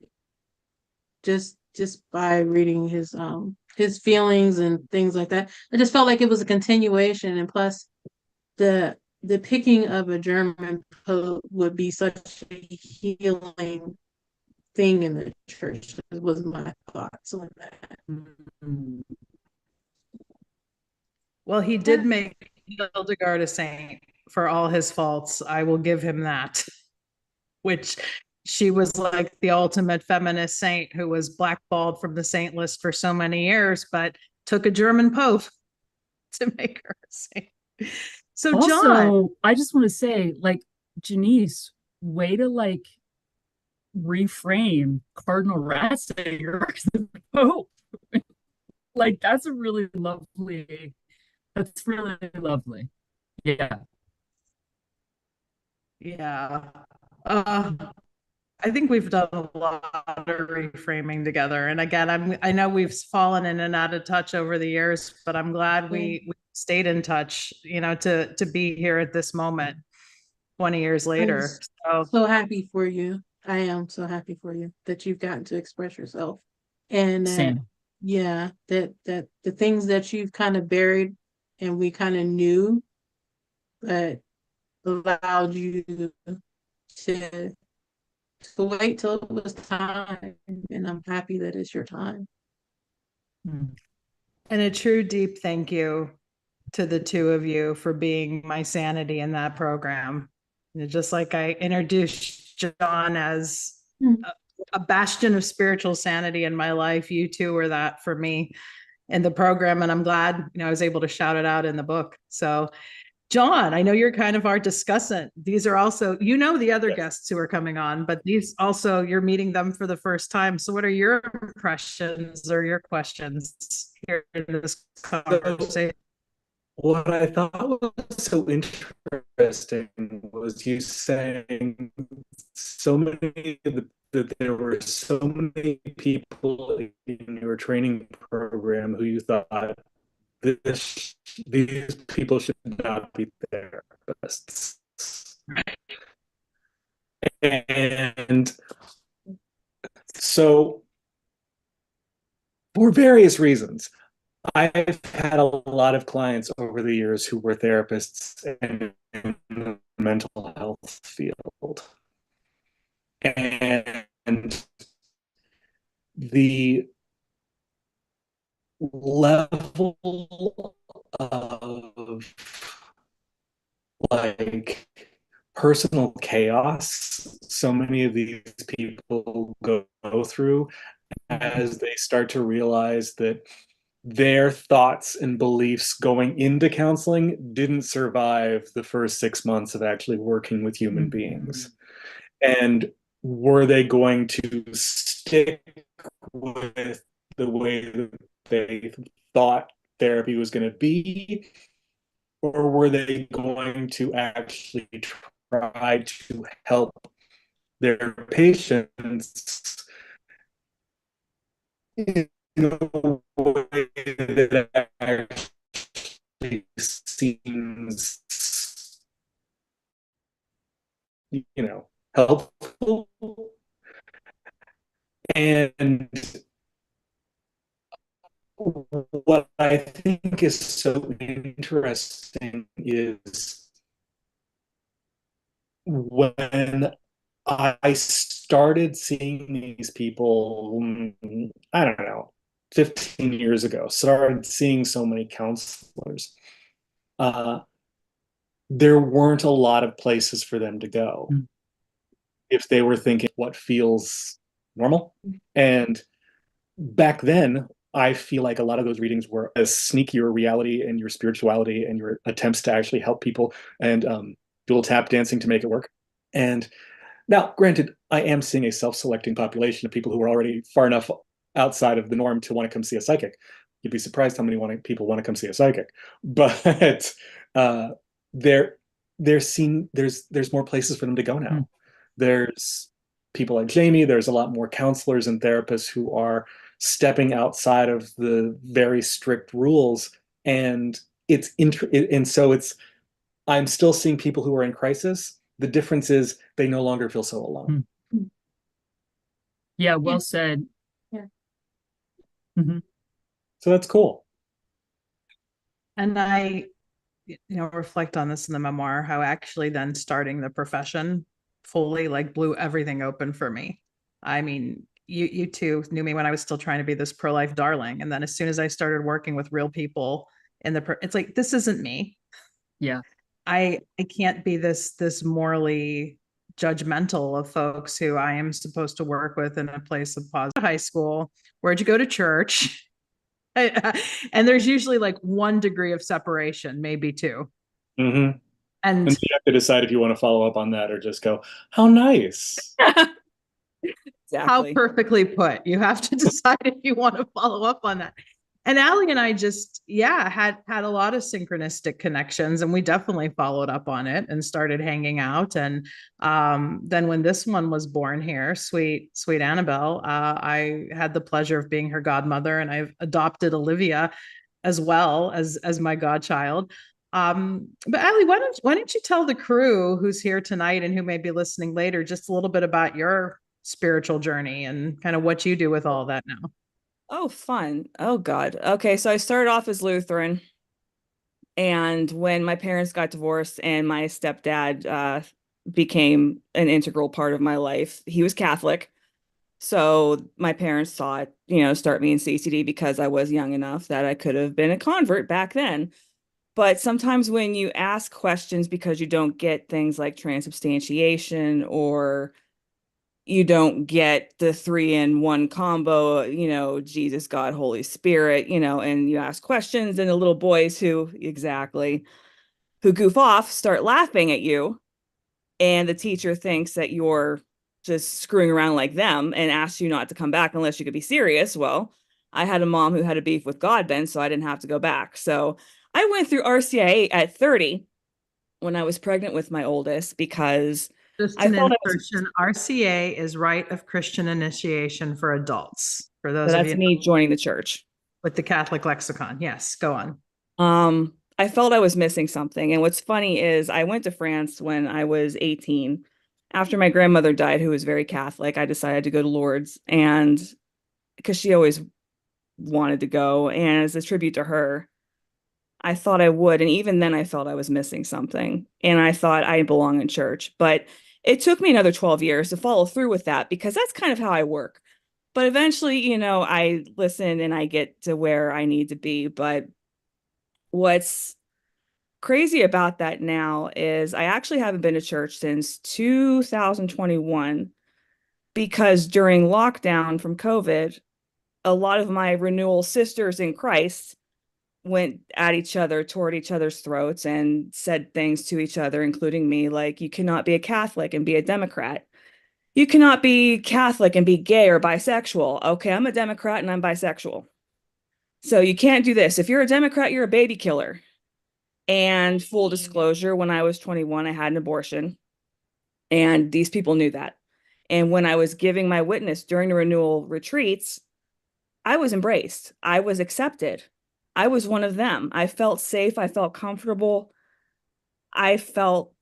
Just by reading his feelings and things like that. I just felt like it was a continuation, and plus the picking of a German poet would be such a healing thing in the church. That was my thoughts on that. Mm. Well, he Yeah. did make Hildegard a saint for all his faults. I will give him that. Which she was like the ultimate feminist saint who was blackballed from the saint list for so many years, but took a German pope to make her a saint. So John, Also, I just want to say, like, Janice, way to like reframe Cardinal Ratzinger as the Pope. Like, that's a really lovely, that's really lovely. Yeah. yeah. I think we've done a lot of reframing together. And again, I know we've fallen in and out of touch over the years, but I'm glad we stayed in touch, you know, to be here at this moment 20 years later. So So happy for you. I am so happy for you that you've gotten to express yourself. And Same. yeah, that the things that you've kind of buried and we kind of knew, but allowed you to wait till it was time. And I'm happy that it's your time. Mm. and a true deep thank you to the two of you for being my sanity in that program. And just like I introduced John as a bastion of spiritual sanity in my life, you two were that for me in the program. And I'm glad, you know, I was able to shout it out in the book. So John, I know you're kind of our discussant. These are also, you know, the other guests who are coming on, but these also, you're meeting them for the first time. So what are your impressions or your questions here in this conversation? What I thought was so interesting was you saying so many that there were so many people in your training program who you thought these people should not be therapists. And so for various reasons, I've had a lot of clients over the years who were therapists in the mental health field. And the level of like personal chaos so many of these people go through as they start to realize that their thoughts and beliefs going into counseling didn't survive the first 6 months of actually working with human beings. And were they going to stick with the way that they thought therapy was going to be? Or were they going to actually try to help their patients in a way that actually seems, helpful? And what I think is so interesting is when I started seeing these people, I don't know, 15 years ago, started seeing so many counselors, there weren't a lot of places for them to go if they were thinking what feels normal. And back then, I feel like a lot of those readings were a sneakier reality and your spirituality and your attempts to actually help people and dual tap dancing to make it work. And now, granted, I am seeing a self-selecting population of people who are already far enough outside of the norm to want to come see a psychic. You'd be surprised how many people want to come see a psychic. But they're there's more places for them to go now. Mm. There's people like Jamie. There's a lot more counselors and therapists who are stepping outside of the very strict rules, and I'm still seeing people who are in crisis. The difference is they no longer feel so alone. Yeah, well said. Yeah. Mm-hmm. So that's cool. And I, reflect on this in the memoir, how actually then starting the profession fully like blew everything open for me. I mean, you two knew me when I was still trying to be this pro-life darling. And then as soon as I started working with real people it's like, this isn't me. Yeah. I can't be this morally judgmental of folks who I am supposed to work with in a place of positive high school. Where'd you go to church? And there's usually like 1 degree of separation, maybe 2. Mm-hmm. And you have to decide if you want to follow up on that or just go, how nice. How perfectly put. You have to decide if you want to follow up on that. And Allie and I just, had a lot of synchronistic connections, and we definitely followed up on it and started hanging out. And then when this one was born here, sweet Annabelle, I had the pleasure of being her godmother, and I've adopted Olivia as well as my godchild. But Allie, why don't you tell the crew who's here tonight and who may be listening later just a little bit about your spiritual journey and kind of what you do with all that now? Oh, fun. Oh, God. Okay, so I started off as Lutheran. And when my parents got divorced and my stepdad became an integral part of my life, he was Catholic. So my parents thought, start me in CCD because I was young enough that I could have been a convert back then. But sometimes when you ask questions because you don't get things like transubstantiation, or you don't get the 3-in-1 combo, Jesus, God, Holy Spirit, and you ask questions, and the little boys who goof off start laughing at you. And the teacher thinks that you're just screwing around like them and asks you not to come back unless you could be serious. Well, I had a mom who had a beef with God then, so I didn't have to go back. So I went through RCIA at 30 when I was pregnant with my oldest, because just an insertion. RCA is Rite of Christian Initiation for adults. For those of you, that's me joining the church with the Catholic lexicon. Yes, go on. I felt I was missing something. And what's funny is I went to France when I was 18. After my grandmother died, who was very Catholic, I decided to go to Lourdes, and because she always wanted to go, and as a tribute to her, I thought I would. And even then I felt I was missing something, and I thought I belong in church. But it took me another 12 years to follow through with that, because that's kind of how I work. But eventually, I listen and I get to where I need to be. But what's crazy about that now is I actually haven't been to church since 2021, because during lockdown from COVID, a lot of my renewal sisters in Christ went at each other, toward each other's throats, and said things to each other, including me, like, you cannot be a Catholic and be a Democrat. You cannot be Catholic and be gay or bisexual. Okay, I'm a Democrat and I'm bisexual. So you can't do this. If you're a Democrat, you're a baby killer. And full disclosure, when I was 21, I had an abortion, and these people knew that. And when I was giving my witness during the renewal retreats, I was embraced. I was accepted. I was one of them. I felt safe. I felt comfortable. I felt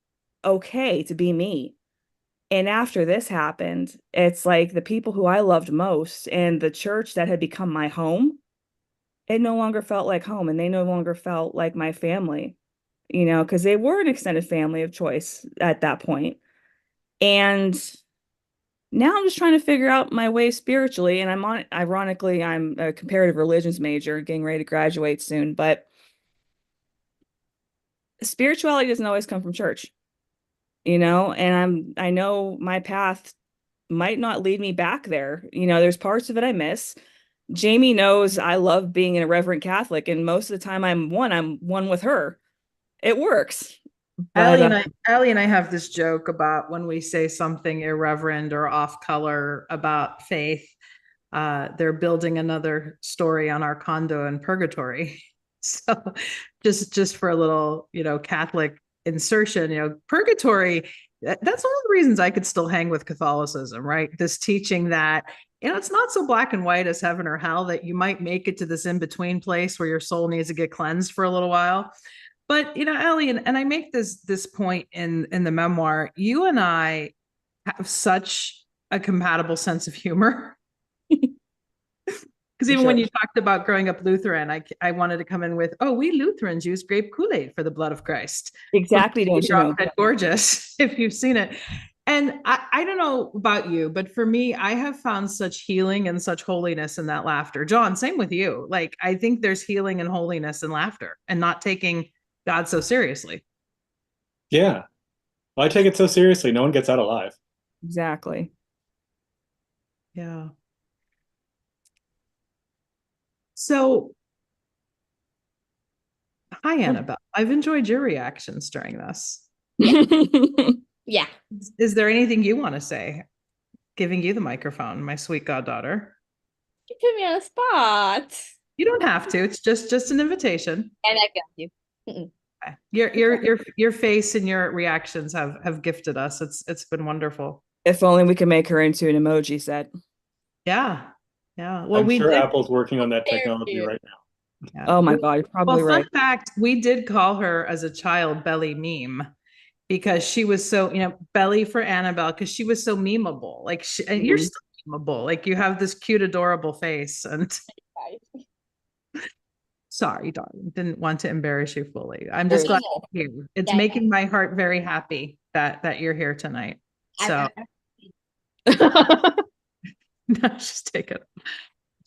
okay to be me. And after this happened, it's like the people who I loved most and the church that had become my home, it no longer felt like home, and they no longer felt like my family, because they were an extended family of choice at that point. And now I'm just trying to figure out my way spiritually. And ironically, I'm a comparative religions major, getting ready to graduate soon, but spirituality doesn't always come from church, and I know my path might not lead me back there. There's parts of it I miss. Jamie knows I love being an irreverent Catholic, and most of the time I'm one with her. It works. Allie and I have this joke about when we say something irreverent or off color about faith. they're building another story on our condo in Purgatory. So just for a little, Catholic insertion, Purgatory, that's one of the reasons I could still hang with Catholicism, right? This teaching that, it's not so black and white as heaven or hell, that you might make it to this in-between place where your soul needs to get cleansed for a little while. But, Ellie, and I make this point in the memoir, you and I have such a compatible sense of humor. Because even when you talked about growing up Lutheran, I wanted to come in with, we Lutherans use grape Kool-Aid for the blood of Christ. Exactly, don't you know? Gorgeous, if you've seen it. And I don't know about you, but for me, I have found such healing and such holiness in that laughter. John, same with you. Like, I think there's healing and holiness in laughter and not taking God so seriously. Yeah. Well, I take it so seriously. No one gets out alive. Exactly. Yeah. So, hi, Annabelle. I've enjoyed your reactions during this. Yeah. Is there anything you want to say? Giving you the microphone, my sweet goddaughter. You put me on the spot. You don't have to. It's just an invitation. And I got you. Okay. Your face and your reactions have gifted us. It's been wonderful. If only we could make her into an emoji set. Yeah. Yeah. Well, I'm we sure did. Apple's working on that technology right now. Yeah. Oh my God, you're probably Well, right. fun fact, we did call her as a child Belly Meme because she was so, Belly for Annabelle, because she was so memeable. Like, and you're still memeable. Like, you have this cute, adorable face. And sorry, darling, didn't want to embarrass you fully. I'm just glad you're here. It's making my heart very happy that you're here tonight. So, no, just take it.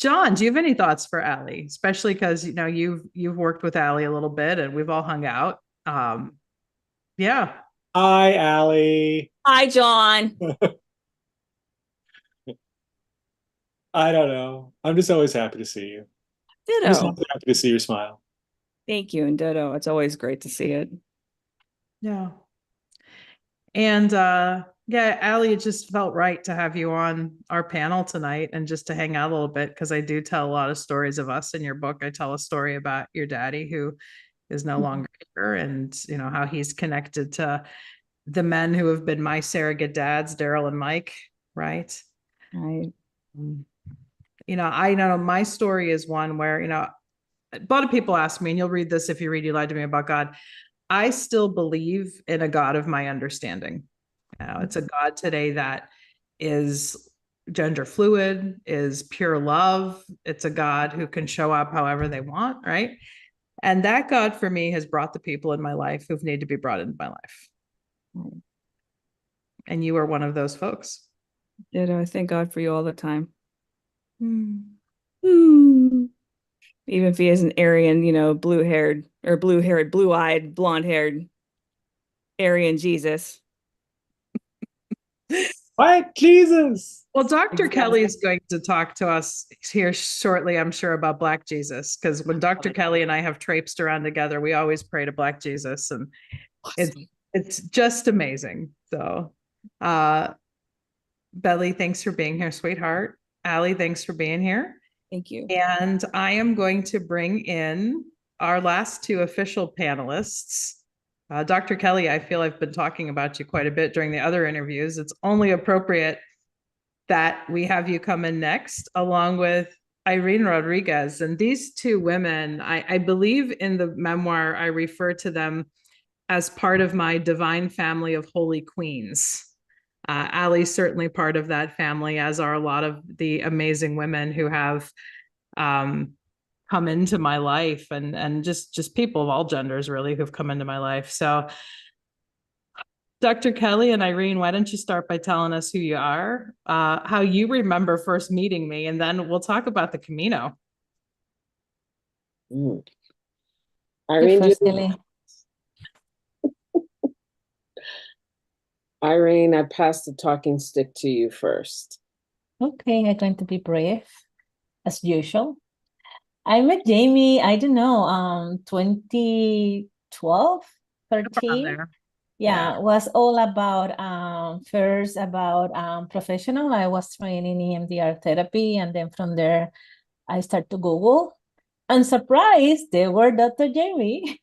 John, do you have any thoughts for Allie? Especially because you've worked with Allie a little bit, and we've all hung out. Yeah. Hi, Allie. Hi, John. I don't know. I'm just always happy to see you. I'm just Ditto. happy to see your smile. Thank you, and ditto. It's always great to see it. Yeah. And yeah, Allie, it just felt right to have you on our panel tonight and just to hang out a little bit, because I do tell a lot of stories of us in your book. I tell a story about your daddy who is no longer here, and how he's connected to the men who have been my surrogate dads, Daryl and Mike, right? Right. I know my story is one where, a lot of people ask me, and you'll read this if you read You Lied to Me About God. I still believe in a God of my understanding. It's a God today that is gender fluid, is pure love. It's a God who can show up however they want, right? And that God for me has brought the people in my life who've needed to be brought into my life. And you are one of those folks. Ditto. I thank God for you all the time. Mm. Even if he is an Aryan, blue-haired, blue-eyed, blonde-haired Aryan Jesus. What? Jesus. Well, Dr. Kelly is going to talk to us here shortly, I'm sure, about Black Jesus, because when Dr. Kelly and I have traipsed around together, we always pray to Black Jesus, and it's just amazing. So, Belly, thanks for being here, sweetheart. Allie, thanks for being here. Thank you. And I am going to bring in our last two official panelists. Dr. Kelly, I feel I've been talking about you quite a bit during the other interviews. It's only appropriate that we have you come in next, along with Irene Rodriguez. And these two women, I believe in the memoir, I refer to them as part of my divine family of holy queens. Allie's certainly part of that family, as are a lot of the amazing women who have come into my life, and just people of all genders really who've come into my life. So Dr. Kelly and Irene, why don't you start by telling us who you are, how you remember first meeting me, and then we'll talk about the Camino. Irene, Irene, I pass the talking stick to you first. Okay, I'm going to be brief, as usual. I met Jamie, I don't know, 2012, 13. Yeah, was all about first about professional. I was training in EMDR therapy, and then from there I started to Google. And surprised, they were Dr. Jamie.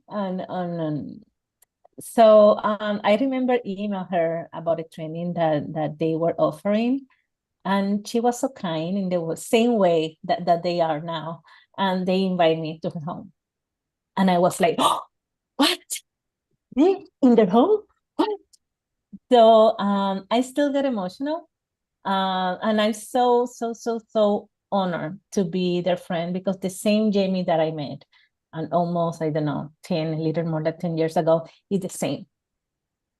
and so I remember email her about a training that they were offering, and she was so kind in the same way that they are now, and they invited me to her home, and I was like, oh, what? In their home? What? So I still get emotional, and I'm so honored to be their friend, because the same Jamie that I met, and almost, I don't know, 10, a little more than 10 years ago, is the same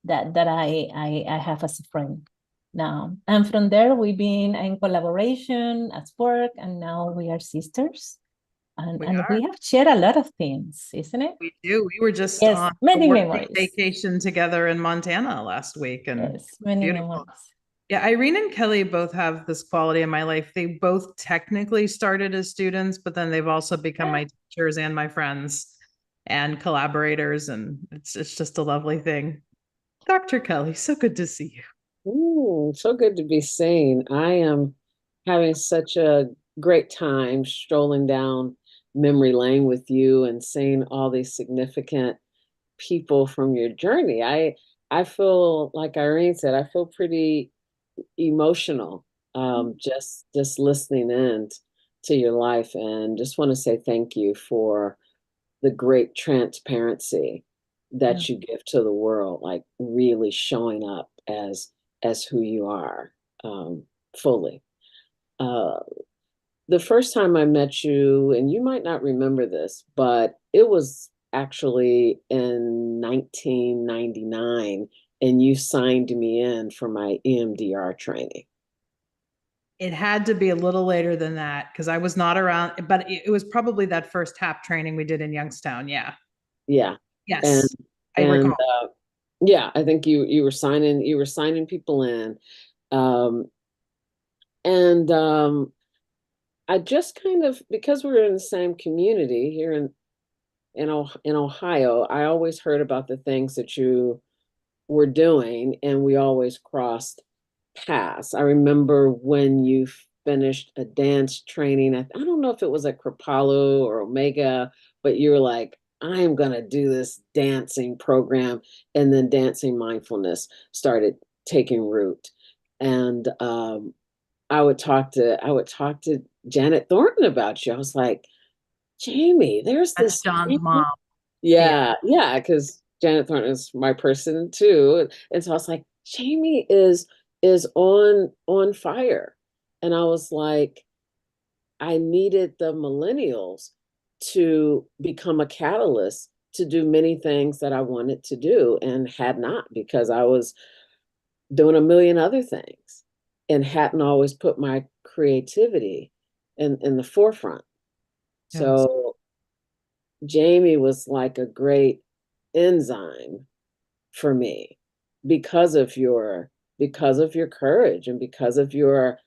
that I have as a friend now. And from there, we've been in collaboration as work, and now we are sisters. And we have shared a lot of things, isn't it? We do. We were just Yes, on many a work memories. vacation together in Montana last week, and yes, many beautiful. memories. Yeah, Irene and Kelly both have this quality in my life. They both technically started as students, but then they've also become my teachers and my friends and collaborators, and it's just a lovely thing. Dr. Kelly, so good to see you. Ooh, so good to be seen. I am having such a great time strolling down memory lane with you and seeing all these significant people from your journey. I feel, like Irene said, I feel pretty emotional just listening in to your life, and just want to say thank you for the great transparency that you give to the world, like really showing up as who you are fully. The first time I met you, and you might not remember this, but it was actually in 1999, and you signed me in for my EMDR training. It had to be a little later than that because I was not around, but it was probably that first TAP training we did in Youngstown. Yeah. Yeah. Yes. I And recall. yeah, I think you were signing people in. And I just kind of, because we're in the same community here in Ohio, I always heard about the things that you were doing, and we always crossed paths. I remember when you finished a dance training. I don't know if it was at Kripalu or Omega, but you were like, I am going to do this dancing program. And then dancing mindfulness started taking root. And I would talk to Janet Thornton about you. I was like, Jamie, there's That's this. John's mom. Yeah, because Janet Thornton is my person too. And so I was like, Jamie is on fire. And I was like, I needed the millennials to become a catalyst to do many things that I wanted to do and had not, because I was doing a million other things and hadn't always put my creativity in the forefront. Yes. So Jamie was like a great enzyme for me because of your courage, and because of your,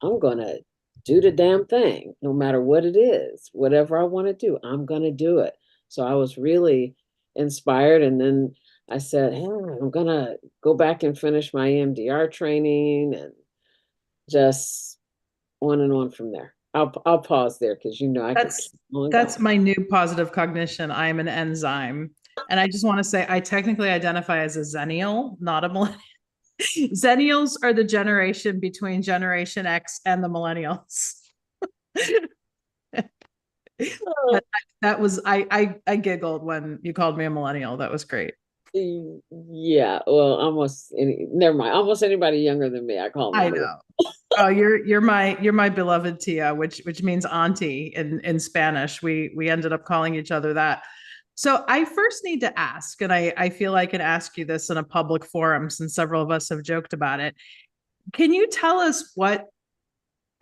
I'm gonna do the damn thing no matter what it is. Whatever I want to do, I'm gonna do it. So I was really inspired, and then I said, hey, I'm gonna go back and finish my EMDR training, and just on and on from there. I'll pause there because I could keep on That's going. my new positive cognition. I am an enzyme. And I just want to say I technically identify as a Zennial, not a millennial. Zennials are the generation between Generation X and the millennials. That was I giggled when you called me a millennial. That was great. Yeah, well, never mind. Almost anybody younger than me, I call them. I know. Oh, you're my beloved tia, which means auntie in Spanish. We ended up calling each other that. So I first need to ask, and I feel I can ask you this in a public forum since several of us have joked about it. Can you tell us what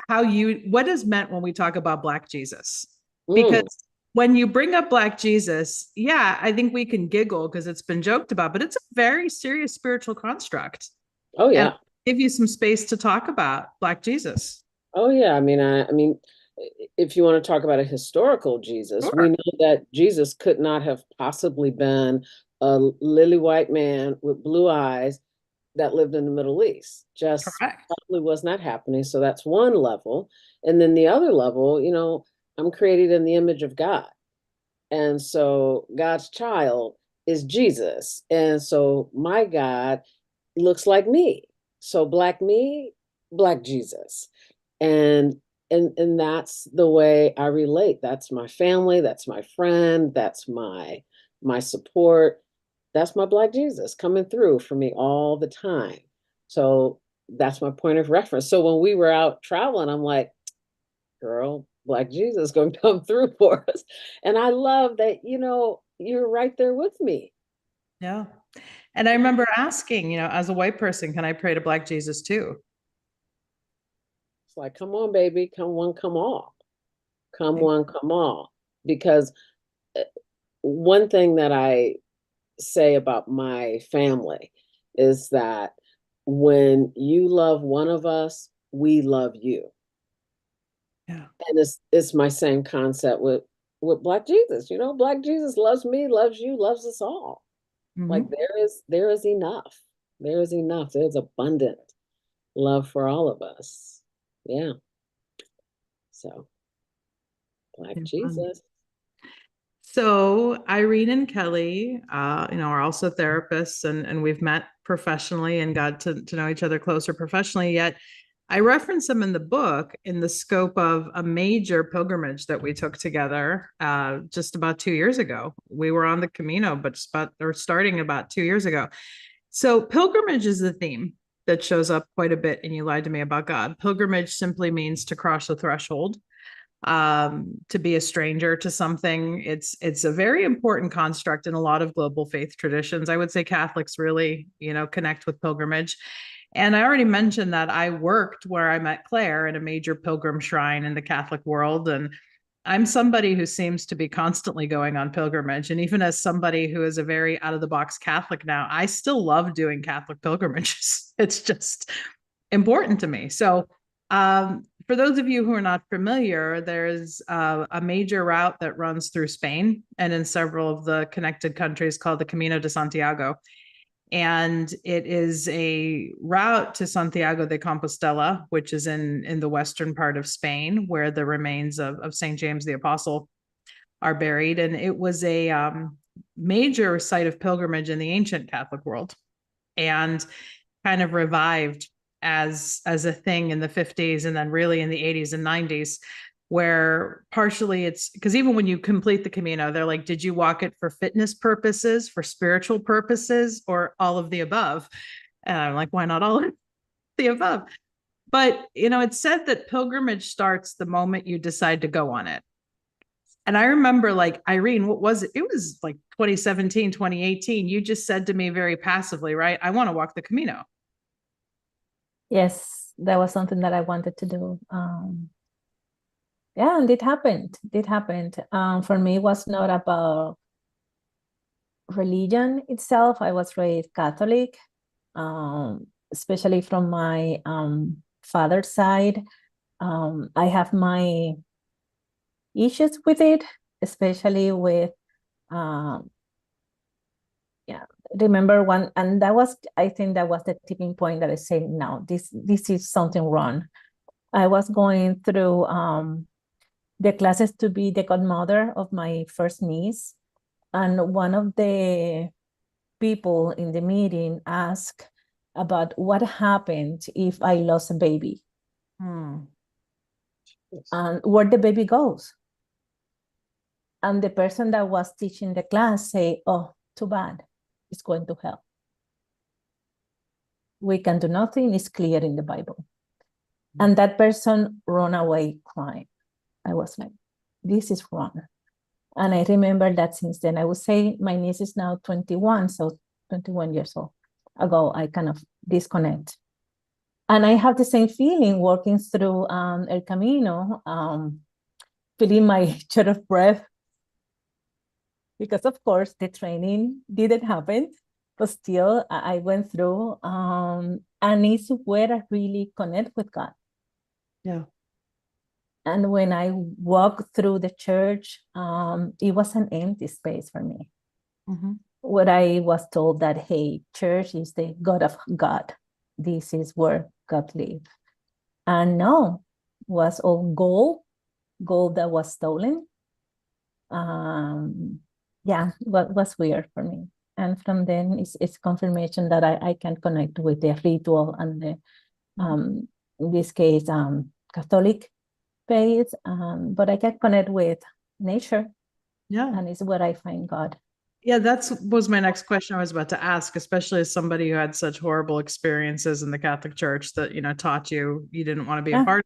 is meant when we talk about Black Jesus? Because when you bring up Black Jesus, yeah, I think we can giggle because it's been joked about, but it's a very serious spiritual construct. Oh yeah. And give you some space to talk about Black Jesus. Oh yeah. I mean, if you want to talk about a historical Jesus, Sure. we know that Jesus could not have possibly been a lily white man with blue eyes that lived in the Middle East. Just Correct. probably was not happening. So that's one level. And then the other level, you know, I'm created in the image of God. And so God's child is Jesus. And so my God looks like me. So black me, black Jesus. And and that's the way I relate. That's my family, that's my friend, that's my support. That's my black Jesus coming through for me all the time. So that's my point of reference. So when we were out traveling, I'm like, girl, black Jesus gonna come through for us. And I love that, you know, you're right there with me. Yeah. And I remember asking, you know, as a white person, can I pray to Black Jesus too? It's like, come on, baby, come one, come all. Come one, come all. Because one thing that I say about my family is that when you love one of us, we love you. Yeah. And it's my same concept with Black Jesus. You know, Black Jesus loves me, loves you, loves us all. Like there is enough. There is enough. There's abundant love for all of us. Yeah. So Black Jesus. So Irene and Kelly, you know, are also therapists, and we've met professionally and got to know each other closer professionally. Yet I reference them in the book in the scope of a major pilgrimage that we took together just about 2 years ago. We were on the Camino, but starting about 2 years ago. So pilgrimage is the theme that shows up quite a bit in You Lied to Me About God. Pilgrimage simply means to cross a threshold, to be a stranger to something. It's a very important construct in a lot of global faith traditions. I would say Catholics really, you know, connect with pilgrimage. And I already mentioned that I worked where I met Claire in a major pilgrim shrine in the Catholic world. And I'm somebody who seems to be constantly going on pilgrimage. And even as somebody who is a very out of the box Catholic now, I still love doing Catholic pilgrimages. It's just important to me. So, for those of you who are not familiar, there's a major route that runs through Spain and in several of the connected countries called the Camino de Santiago. And it is a route to Santiago de Compostela, which is in the western part of Spain, where the remains of St. James the Apostle are buried. And it was a major site of pilgrimage in the ancient Catholic world, and kind of revived as a thing in the 50s, and then really in the 80s and 90s, where partially it's because even when you complete the Camino, they're like, did you walk it for fitness purposes, for spiritual purposes, or all of the above? And I'm like, why not all of the above? But, you know, it's said that pilgrimage starts the moment you decide to go on it. And I remember, like, Irene, what was it? It was like 2017, 2018. You just said to me very passively, right? I want to walk the Camino. Yes, that was something that I wanted to do. Yeah, and it happened. It happened. For me, it was not about religion itself. I was raised Catholic, especially from my father's side. I have my issues with it, especially with yeah, remember one, and that was, I think that was the tipping point that I said, no, this is something wrong. I was going through the classes to be the godmother of my first niece, and one of the people in the meeting asked about what happened if I lost a baby, and where the baby goes. And the person that was teaching the class say, oh, too bad, it's going to hell. We can do nothing, it's clear in the Bible. And that person ran away crying. I was like, this is wrong. And I remember that since then, I would say my niece is now 21, so 21 years old ago, I kind of disconnect. And I have the same feeling walking through El Camino, feeling my short of breath, because of course the training didn't happen, but still I went through, and it's where I really connect with God. Yeah. And when I walked through the church, it was an empty space for me. what I was told that, hey, church is the God of God. This is where God lives. And no, was all gold that was stolen. Yeah, what was weird for me. And from then it's confirmation that I can connect with the ritual and the in this case Catholic faith, but I can connect with nature. Yeah. And it's where I find God. Yeah, was my next question I was about to ask, especially as somebody who had such horrible experiences in the Catholic Church that, taught you didn't want to be a part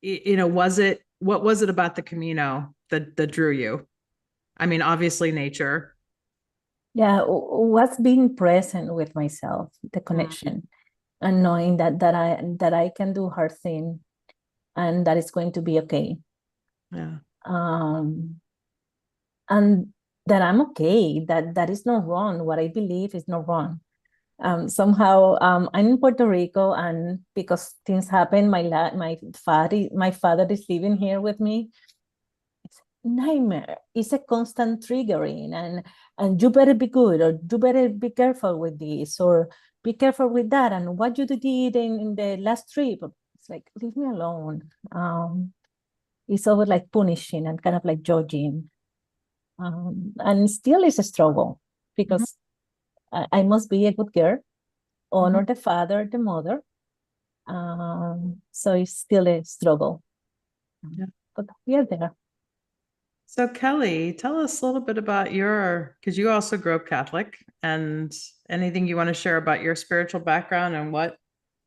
of. What was it about the Camino that drew you? I mean, obviously nature. Yeah, what's being present with myself, the connection, and knowing that I can do hard thing and that it's going to be okay. Yeah. And that I'm okay, that is not wrong. What I believe is not wrong. Somehow I'm in Puerto Rico, and because things happen, my father is living here with me. It's a nightmare. It's a constant triggering, and you better be good, or you better be careful with this, or be careful with that, and what you did in the last trip. It's like, leave me alone. It's over like punishing and kind of like judging. And still is a struggle because I must be a good girl, honor the father, the mother. So it's still a struggle. Yeah. But we are there. So Kelly, tell us a little bit about because you also grew up Catholic, and anything you want to share about your spiritual background and what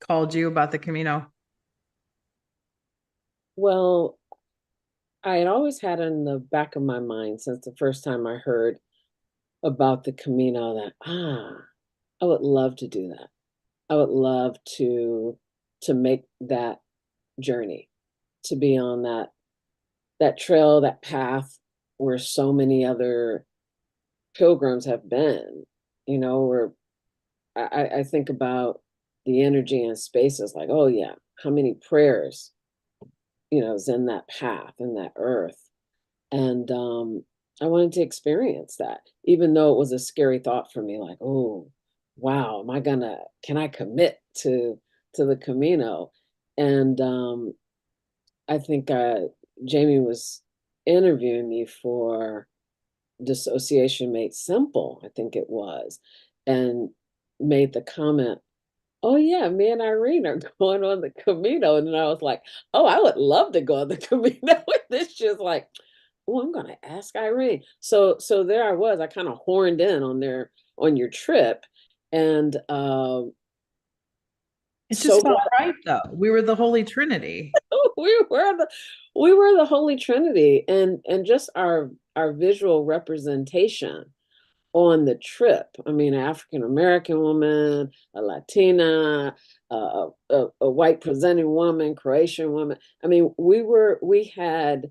called you about the Camino. Well, I had always had in the back of my mind since the first time I heard about the Camino that, I would love to do that. I would love to make that journey, to be on that trail, that path where so many other pilgrims have been, where I think about the energy and spaces like, oh yeah, how many prayers, is in that path, in that earth. And I wanted to experience that, even though it was a scary thought for me, like, oh, wow, can I commit to the Camino? And I think Jamie was interviewing me for Dissociation Made Simple, I think it was, and made the comment, oh yeah, me and Irene are going on the Camino. And then I was like, oh, I would love to go on the Camino with this. Just like, oh, I'm gonna ask Irene. So there I was. I kind of horned in on your trip, and it just felt right though. We were the Holy Trinity. we were the Holy Trinity, and just our visual representation on the trip. I mean, an African American woman, a Latina, a white presenting woman, Croatian woman. I mean, we had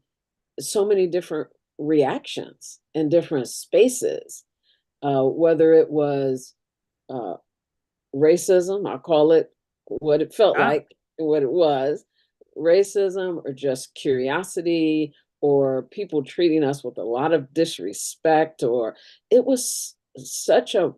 so many different reactions in different spaces, whether it was racism, I'll call it what it felt like, what it was, racism, or just curiosity, or people treating us with a lot of disrespect, or it was such a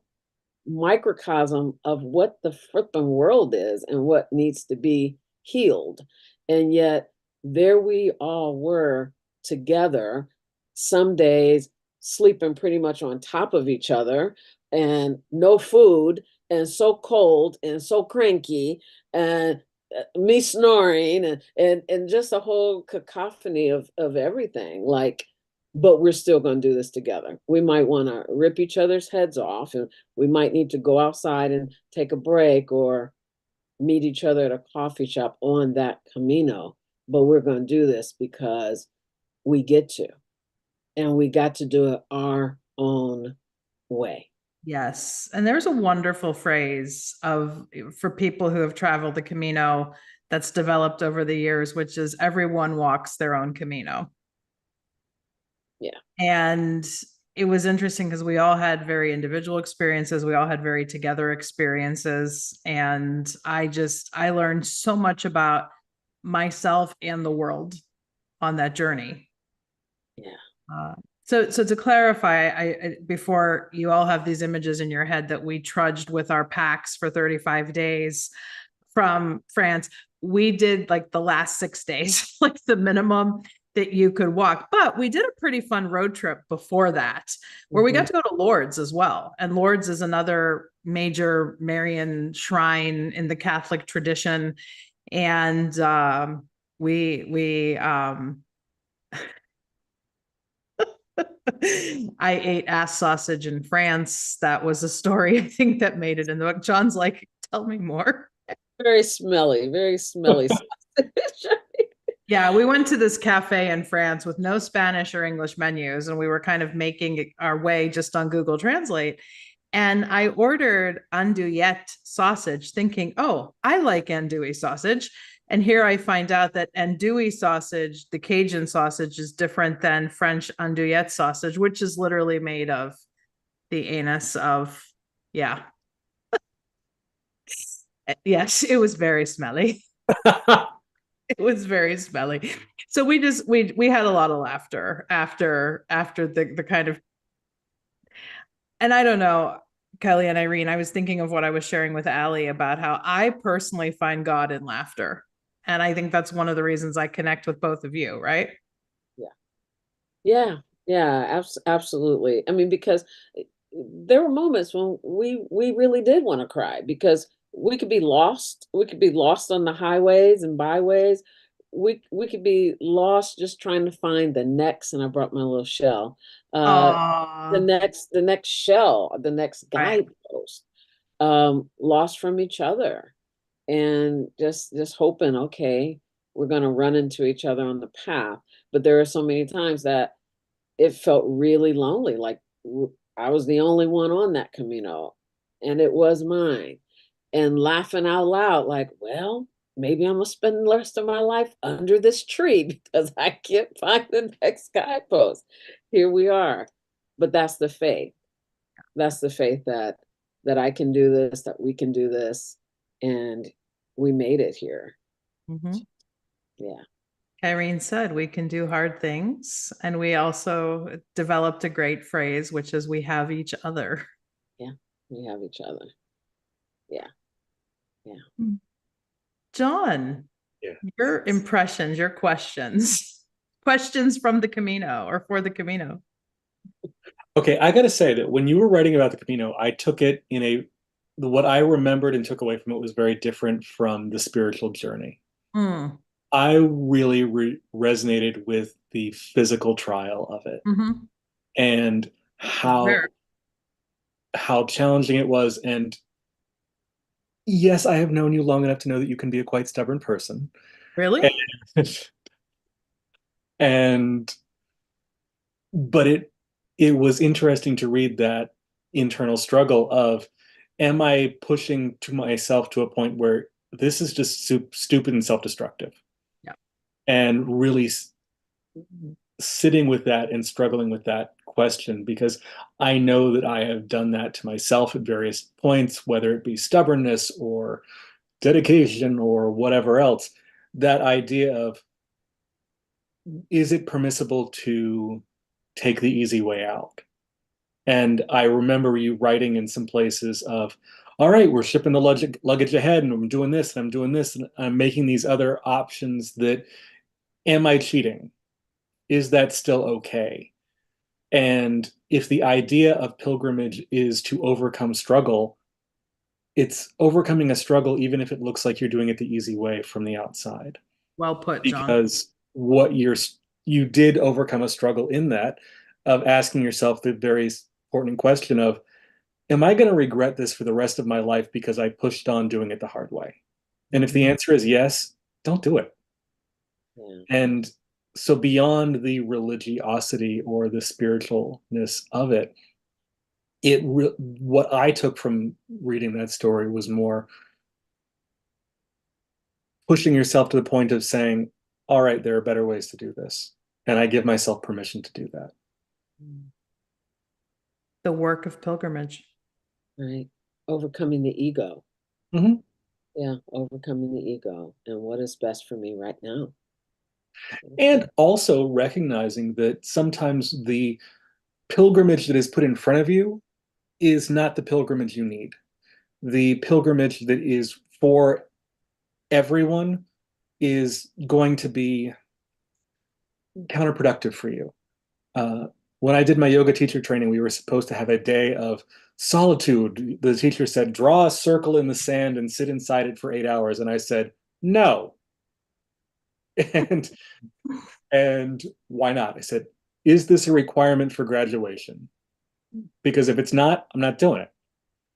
microcosm of what the flipping world is and what needs to be healed. And yet there we all were together, some days sleeping pretty much on top of each other, and no food, and so cold and so cranky, and me snoring, and just a whole cacophony of everything. Like, but we're still going to do this together. We might want to rip each other's heads off, and we might need to go outside and take a break, or meet each other at a coffee shop on that Camino. But we're going to do this because we get to, and we got to do it our own way. Yes. And there's a wonderful phrase for people who have traveled the Camino that's developed over the years, which is everyone walks their own Camino. Yeah. And it was interesting because we all had very individual experiences. We all had very together experiences. And I learned so much about myself and the world on that journey. Yeah. So to clarify, before you all have these images in your head that we trudged with our packs for 35 days from France, we did like the last 6 days, like the minimum that you could walk. But we did a pretty fun road trip before that, where we got to go to Lourdes as well. And Lourdes is another major Marian shrine in the Catholic tradition. And we I ate ass sausage in France. That was a story, I think, that made it in the book. John's like, tell me more. Very smelly, very smelly sausage. Yeah, we went to this cafe in France with no Spanish or English menus, and we were kind of making our way just on Google Translate. And I ordered andouillette sausage, thinking, oh, I like andouille sausage. And here I find out that andouille sausage, the Cajun sausage, is different than French andouillette sausage, which is literally made of the anus of, yeah. Yes, it was very smelly. It was very smelly. So we had a lot of laughter after the kind of, and I don't know, Kelly and Irene, I was thinking of what I was sharing with Allie about how I personally find God in laughter. And I think that's one of the reasons I connect with both of you, right? Yeah, absolutely. I mean, because there were moments when we really did want to cry, because we could be lost. We could be lost on the highways and byways. We could be lost just trying to find the next, and I brought my little shell. The next shell, the next Right. guidepost. Lost from each other, and just hoping, okay, we're gonna run into each other on the path. But there are so many times that it felt really lonely, like I was the only one on that Camino, and it was mine. And laughing out loud, like, well, maybe I'm gonna spend the rest of my life under this tree because I can't find the next guidepost. Here we are. But that's the faith. That's the faith that I can do this, that we can do this, and we made it here. Mm-hmm. Yeah. Irene said we can do hard things. And we also developed a great phrase, which is we have each other. Yeah, we have each other. Yeah. John, Yeah. your impressions, your questions from the Camino or for the Camino. Okay, I gotta say that when you were writing about the Camino, I took it in what I remembered and took away from it was very different from the spiritual journey. I really resonated with the physical trial of it, and how challenging it was. And yes, I have known you long enough to know that you can be a quite stubborn person. Really? But it was interesting to read that internal struggle of, am I pushing to myself to a point where this is just stupid and self-destructive? Yeah. And really sitting with that and struggling with that question, because I know that I have done that to myself at various points, whether it be stubbornness or dedication or whatever else. That idea of, is it permissible to take the easy way out? And I remember you writing in some places of, all right, we're shipping the luggage ahead, and I'm doing this, and I'm doing this, and I'm making these other options. That, am I cheating? Is that still okay? And if the idea of pilgrimage is to overcome struggle, it's overcoming a struggle even if it looks like you're doing it the easy way from the outside. Well put, John. Because you did overcome a struggle in that, of asking yourself the very important question of, am I going to regret this for the rest of my life because I pushed on doing it the hard way? And if the answer is yes, don't do it. Yeah. And so beyond the religiosity or the spiritualness of it, what I took from reading that story was more pushing yourself to the point of saying, all right, there are better ways to do this. And I give myself permission to do that. The work of pilgrimage. Right. Overcoming the ego. Mm-hmm. Yeah, overcoming the ego and what is best for me right now. And also recognizing that sometimes pilgrimage that is put in front of you is not the pilgrimage you need. The pilgrimage that is for everyone is going to be counterproductive for you. When I did my yoga teacher training, we were supposed to have a day of solitude. The teacher said, draw a circle in the sand and sit inside it for 8 hours. And I said, no. And why not? I said, is this a requirement for graduation? Because if it's not, I'm not doing it.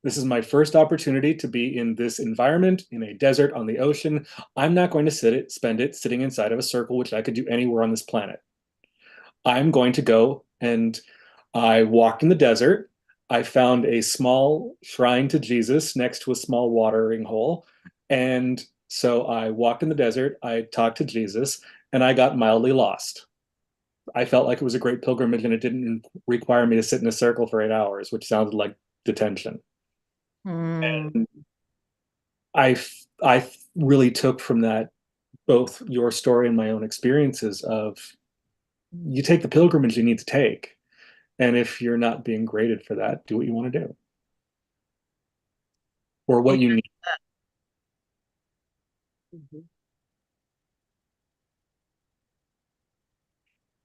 This is my first opportunity to be in this environment, in a desert, on the ocean. I'm not going to spend it sitting inside of a circle, which I could do anywhere on this planet. I'm going to go, and I walked in the desert. I found a small shrine to Jesus next to a small watering hole. And so I walked in the desert, I talked to Jesus, and I got mildly lost. I felt like it was a great pilgrimage, and it didn't require me to sit in a circle for 8 hours, which sounded like detention. And I really took from that both your story and my own experiences of you take the pilgrimage you need to take. And if you're not being graded for that, do what you want to do. Or what you need. Mhm.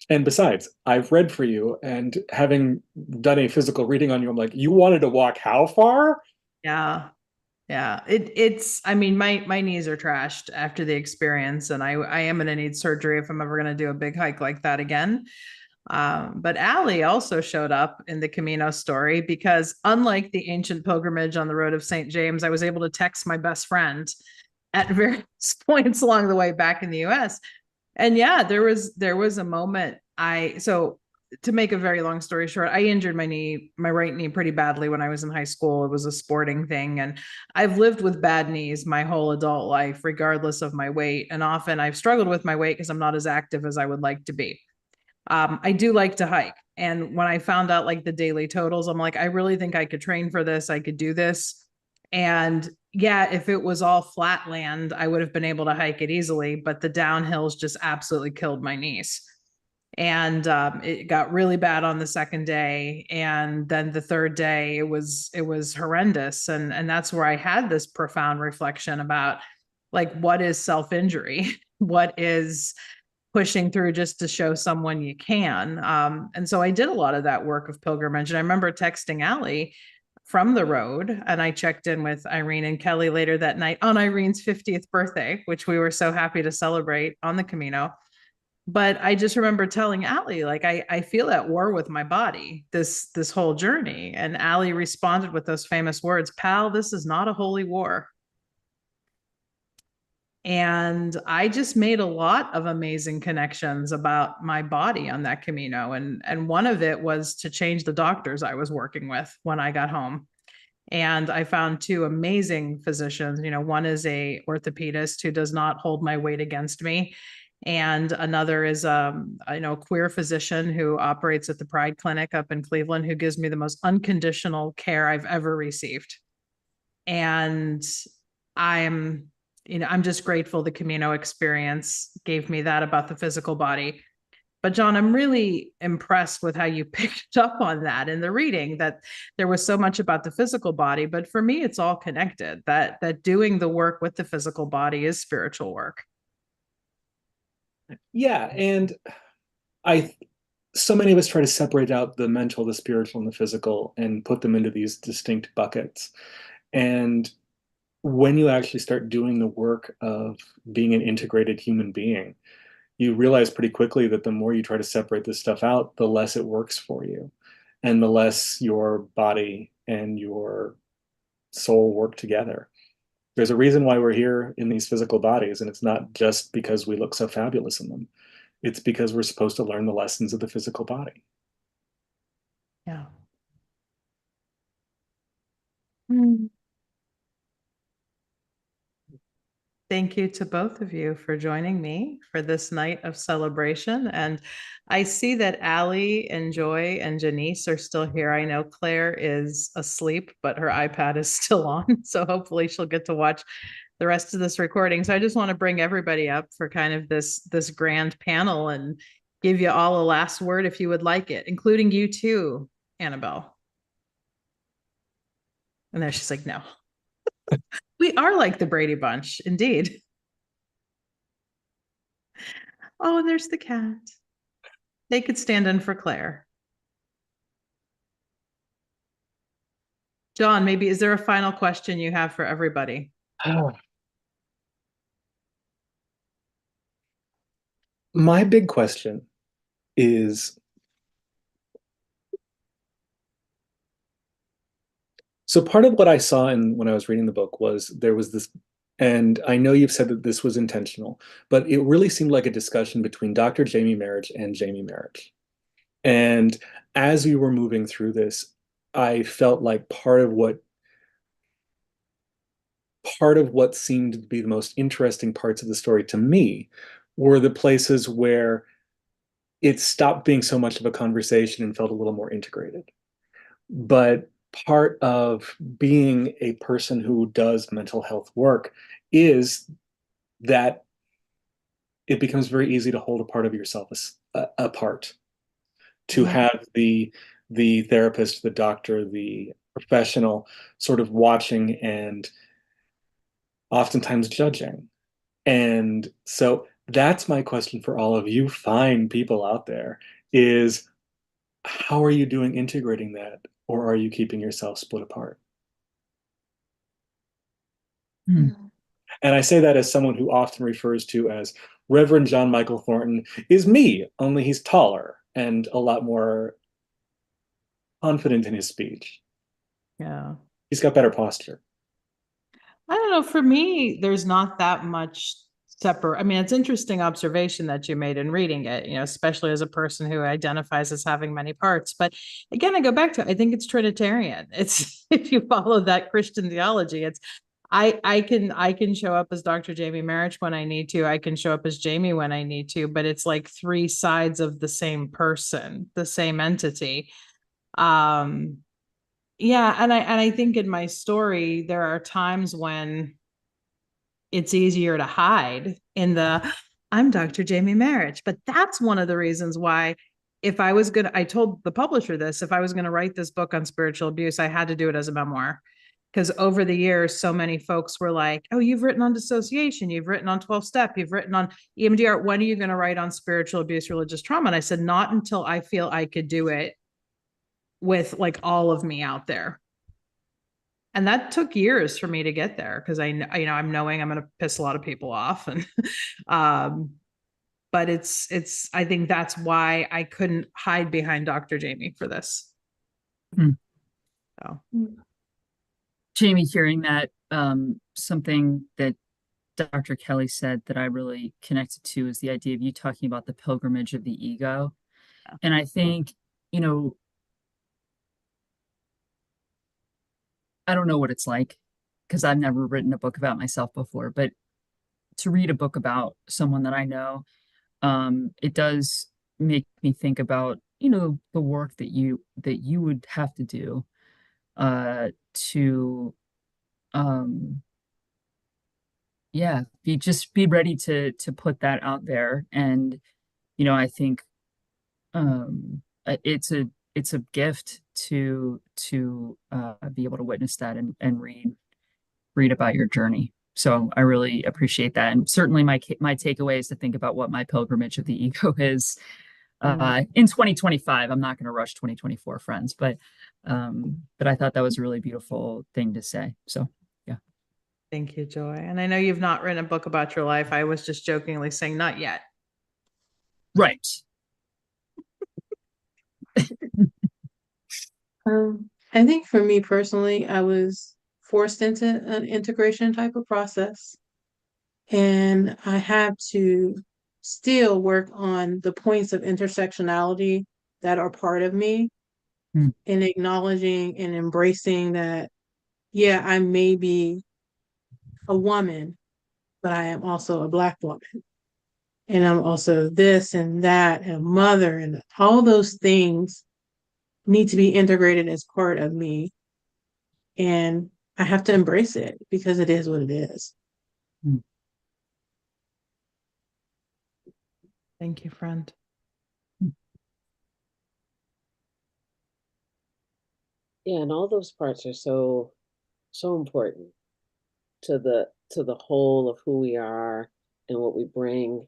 And besides, I've read for you, and having done a physical reading on you, I'm like, you wanted to walk how far? Yeah. Yeah. It's, I mean, my knees are trashed after the experience, and I am going to need surgery if I'm ever going to do a big hike like that again. But Allie also showed up in the Camino story because, unlike the ancient pilgrimage on the road of St. James, I was able to text my best friend at various points along the way back in the US. And yeah, there was a moment so to make a very long story short, I injured my right knee pretty badly when I was in high school. It was a sporting thing. And I've lived with bad knees my whole adult life, regardless of my weight. And often I've struggled with my weight because I'm not as active as I would like to be. I do like to hike. And when I found out like the daily totals, I'm like, I really think I could train for this. I could do this. And yeah, if it was all flat land, I would have been able to hike it easily. But the downhills just absolutely killed my knees. And it got really bad on the second day. And then the third day, it was horrendous. And that's where I had this profound reflection about like, what is self-injury? What is pushing through just to show someone you can. And so I did a lot of that work of pilgrimage. And I remember texting Allie from the road, and I checked in with Irene and Kelly later that night on Irene's 50th birthday, which we were so happy to celebrate on the Camino. But I just remember telling Allie, like, I feel at war with my body this whole journey. And Allie responded with those famous words, pal, this is not a holy war. And I just made a lot of amazing connections about my body on that Camino. And one of it was to change the doctors I was working with when I got home. And I found two amazing physicians. You know, one is a orthopedist who does not hold my weight against me. And another is a queer physician who operates at the Pride Clinic up in Cleveland, who gives me the most unconditional care I've ever received. And I'm just grateful the Camino experience gave me that about the physical body. But John, I'm really impressed with how you picked up on that in the reading, that there was so much about the physical body, but for me, it's all connected, that doing the work with the physical body is spiritual work. Yeah. And so many of us try to separate out the mental, the spiritual, and the physical and put them into these distinct buckets. And when you actually start doing the work of being an integrated human being, you realize pretty quickly that the more you try to separate this stuff out, the less it works for you, and the less your body and your soul work together. There's a reason why we're here in these physical bodies, and it's not just because we look so fabulous in them. It's because we're supposed to learn the lessons of the physical body. Yeah. Thank you to both of you for joining me for this night of celebration. And I see that Allie and Joy and Janice are still here. I know Claire is asleep, but her iPad is still on. So hopefully she'll get to watch the rest of this recording. So I just want to bring everybody up for kind of this grand panel and give you all a last word if you would like it, including you too, Annabelle. And then she's like, no. We are like the Brady Bunch, indeed. Oh, and there's the cat. They could stand in for Claire. John, maybe is there a final question you have for everybody? My big question is, so part of what I saw when I was reading the book was there was this, and I know you've said that this was intentional, but it really seemed like a discussion between Dr. Jamie Marich and Jamie Marich. And as we were moving through this, I felt like part of what seemed to be the most interesting parts of the story to me were the places where it stopped being so much of a conversation and felt a little more integrated. But part of being a person who does mental health work is that it becomes very easy to hold a part of yourself apart, to have the therapist, the doctor, the professional sort of watching and oftentimes judging. And so that's my question for all of you fine people out there is, how are you doing integrating that? Or are you keeping yourself split apart? And I say that as someone who often refers to as Reverend John Michael Thornton is me, only he's taller and a lot more confident in his speech. Yeah. He's got better posture. I don't know. For me, there's not that much separate. I mean, it's interesting observation that you made in reading it, especially as a person who identifies as having many parts. But again, I go back to, I think it's Trinitarian. It's, if you follow that Christian theology, it's, I can show up as Dr. Jamie Marich when I need to. I can show up as Jamie when I need to, but it's like three sides of the same person, the same entity. Yeah, and I think in my story there are times when it's easier to hide in the I'm Dr. Jamie Marich, but that's one of the reasons why I told the publisher this, if I was going to write this book on spiritual abuse, I had to do it as a memoir. Because over the years, so many folks were like, oh, you've written on dissociation, you've written on 12-step, you've written on EMDR. When are you going to write on spiritual abuse, religious trauma? And I said, not until I feel I could do it with like all of me out there. And that took years for me to get there because I'm knowing I'm going to piss a lot of people off. And, but I think that's why I couldn't hide behind Dr. Jamie for this. So. Jamie, hearing that, something that Dr. Kelly said that I really connected to is the idea of you talking about the pilgrimage of the ego. Yeah. And I think, I don't know what it's like because I've never written a book about myself before, but to read a book about someone that I know, it does make me think about, the work that you would have to do to be ready to put that out there. And I think it's a gift to be able to witness that and read about your journey. So I really appreciate that. And certainly my takeaway is to think about what my pilgrimage of the ego is in 2025. I'm not going to rush 2024, friends, but I thought that was a really beautiful thing to say. So yeah. Thank you, Joy. And I know you've not written a book about your life. I was just jokingly saying not yet. Right. I think for me personally, I was forced into an integration type of process. And I have to still work on the points of intersectionality that are part of me and acknowledging and embracing that, yeah, I may be a woman, but I am also a Black woman. And I'm also this and that and mother, and all those things need to be integrated as part of me. And I have to embrace it because it is what it is. Thank you, friend. Yeah, and all those parts are so important to the whole of who we are and what we bring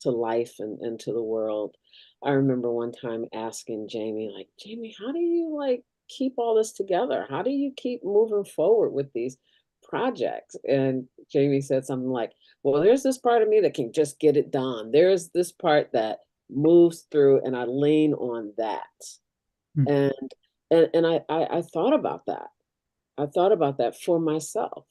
to life and to the world. I remember one time asking Jamie, like, Jamie, how do you like keep all this together? How do you keep moving forward with these projects? And Jamie said something like, well, there's this part of me that can just get it done. There's this part that moves through and I lean on that. Hmm. And I thought about that. I thought about that for myself.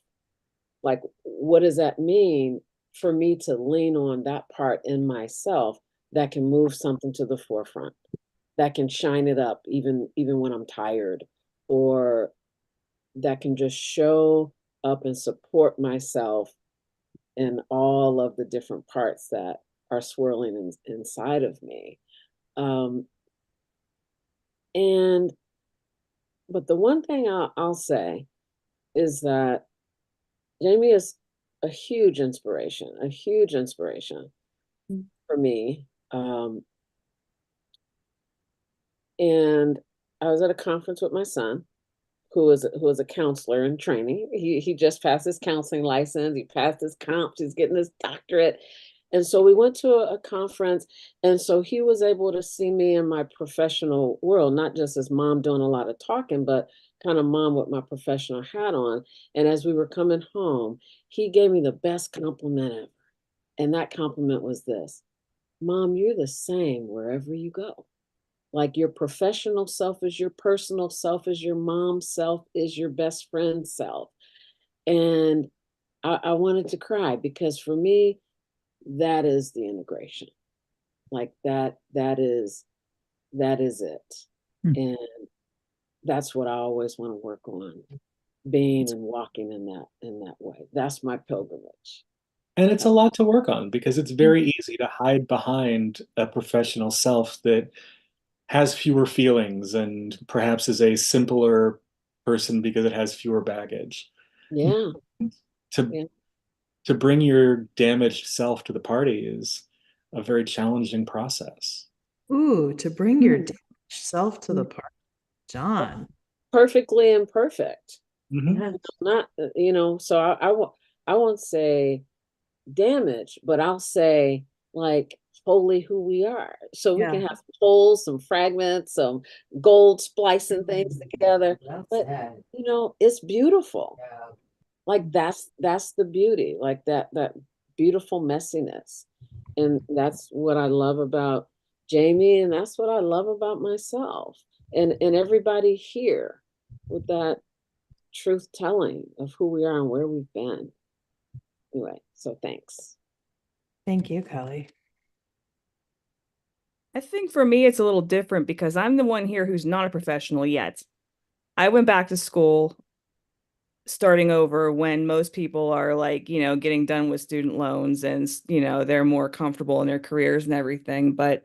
Like, what does that mean for me to lean on that part in myself that can move something to the forefront, that can shine it up even when I'm tired, or that can just show up and support myself in all of the different parts that are swirling inside of me. Um, and but the one thing I'll say is that Jamie is a huge inspiration for me. And I was at a conference with my son, who is a counselor in training. He just passed his counseling license. He passed his comps. He's getting his doctorate. And so we went to a conference, and so he was able to see me in my professional world, not just as mom doing a lot of talking, but kind of mom with my professional hat on. And as we were coming home, he gave me the best compliment ever. And that compliment was this: Mom, you're the same wherever you go. Like, your professional self is your personal self, is your mom's self, is your best friend's self. And I wanted to cry, because for me, that is the integration. Like, that is it. Hmm. And that's what I always want to work on, being and walking in that way. That's my pilgrimage. And it's a lot to work on because it's very easy to hide behind a professional self that has fewer feelings and perhaps is a simpler person because it has fewer baggage. Yeah. To Yeah. to bring your damaged self to the party is a very challenging process. Ooh, to bring your damaged self to the party, John. Perfectly imperfect. Mhm. Not, so I won't say damage, but I'll say, like, wholly who we are. So we can Yeah. have holes, some fragments, some gold splicing things together. But it's beautiful. Like, that's the beauty, like that beautiful messiness. And that's what I love about Jamie, and that's what I love about myself, and everybody here, with that truth telling of who we are and where we've been. Anyway, so thanks. Thank you, Kelly. I think for me, it's a little different because I'm the one here who's not a professional yet. I went back to school starting over when most people are like, getting done with student loans and, they're more comfortable in their careers and everything. But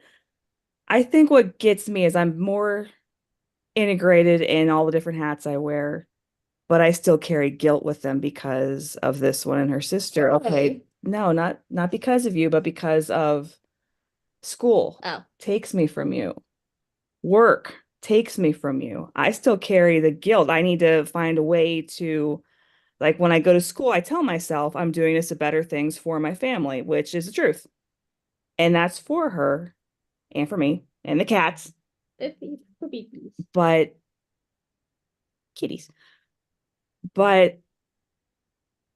I think what gets me is I'm more integrated in all the different hats I wear, but I still carry guilt with them because of this one and her sister. Okay, no, not because of you, but because of school takes me from you. Work takes me from you. I still carry the guilt. I need to find a way to, like, when I go to school, I tell myself I'm doing this to better things for my family, which is the truth. And that's for her and for me and the cats. But kitties. But